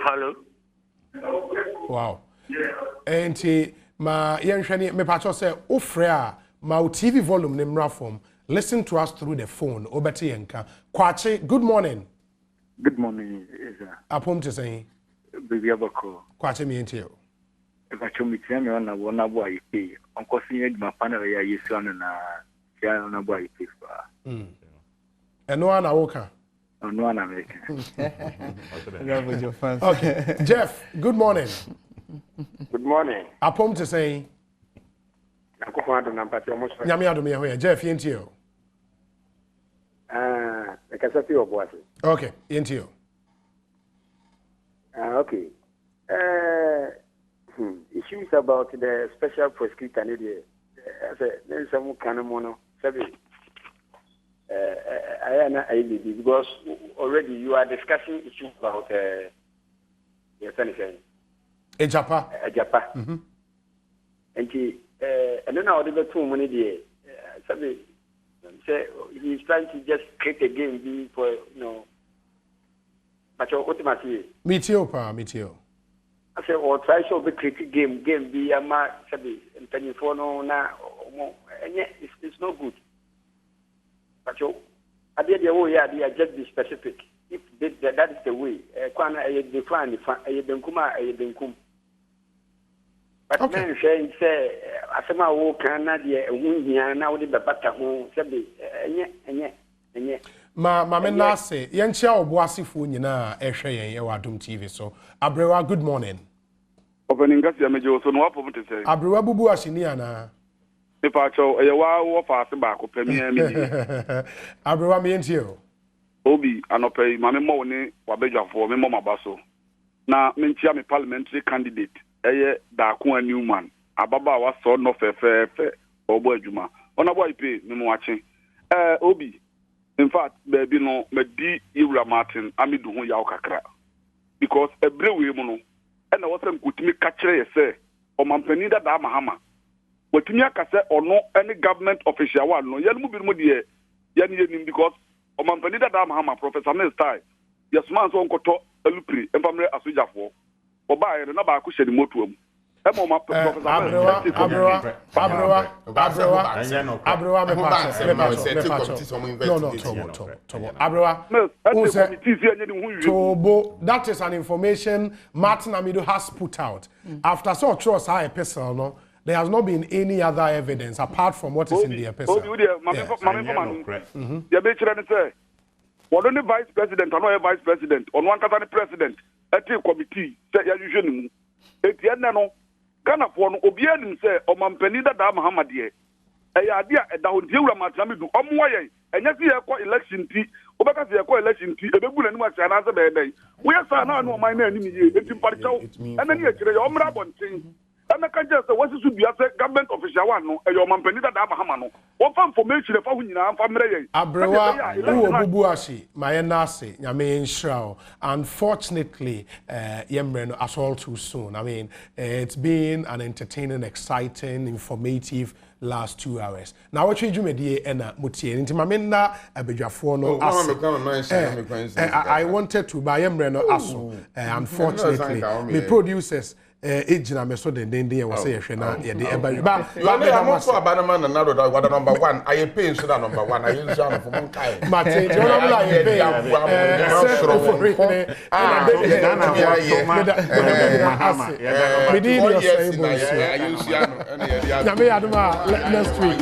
Speaker 6: hello
Speaker 1: wow enti ma yenhwani me pacho say ofre a ma TV volume ni mra from listen to us through the phone obeti yenka kwache good morning apom to say
Speaker 6: baby abako
Speaker 1: kwache mi enti
Speaker 6: bacho mitiyame ona wona bo ayipe onko sinye duma panel ya yesu anu na ya ona bo ayipe fa
Speaker 1: eno ana woka
Speaker 6: no ana make
Speaker 1: okay Jeff good morning apom to say
Speaker 6: akofo ado na mpati omo so
Speaker 1: nyame ado me ho ya Jeff yentio
Speaker 6: ekasati oboase
Speaker 1: okay yentio
Speaker 6: okay issues about the special prosecutor there's some kind of mono because already you are discussing issues about your senator
Speaker 1: Ejapa
Speaker 6: and then now the two money there say he's trying to just create a game for but ultimately
Speaker 1: meteo
Speaker 6: I say or try to be create game be ama sabi telephone no na it's no good but you at the way they are just be specific if that is the way kwana define denkum but men say
Speaker 8: asema wo kan na de ehunhia na wo de bebata ho se be enye
Speaker 1: ma me na se ye nchia oboasefo nyina ehwe yen ye wa Adom TV so Abrewa good morning
Speaker 7: opening gas ya meje so no wapo mte say
Speaker 1: Abrewa bubu asini ana
Speaker 7: ipa cho ye wa wo fa se ba ko pemia mi
Speaker 1: Abrewa me ntio
Speaker 7: obi anopai ma me mo ni wabedwafo me mo mabaso na me ntia me parliamentary candidate eye Daako Newman ababa wa so no fefefe obo adwuma ona boy pay me mo ache obi in fact baby no medi Iwura Martin amidu ho yawo kakra because ebrewe mu no na wasem kutimi ka kire ye se o mampani da mahama watimi aka se ono any government official wa no yelmu bi mu de yenim because o mampani da mahama Professor Nestai yes man so nkoto alupri empamre asojafo oba ye na ba ko hyedi motuam Abrewa Tobo, that is an information Martin Amido has put out. After so trust our epistle, no, there has not been any other evidence apart from what is in the epistle. Vice President, or Vice President, on one president, at a committee, say usually, Ghana for no obianim say o mampani da Muhammad ye idea da ho Iwura Martin do omwoye enya se ye ko election ti obeka se ye ko election ti ebebu na nimu asa na se be den we sa na no man na anim ye enti parichaw ena ne akire ye omra bonten ena ka je se wasisu bia se government official one no e o mampani da Muhammad no wo fa information fa ho nyina fa mre ye
Speaker 1: Abrewa wo bubu ashi maye na ase nyame nshraw unfortunately yemre no as all too soon. I mean it's been an entertaining, exciting, informative last 2 hours. Now what you medie ena mutie nti mame na abedwafo no I wanted to buy yemre no aso unfortunately the producers ejina me so den e wase ye hwe na ye de eba ba
Speaker 2: I'm so abanama na nado da wada number 1 I pay so that number 1 I use am for mon kai
Speaker 1: Martin you know like you pay next week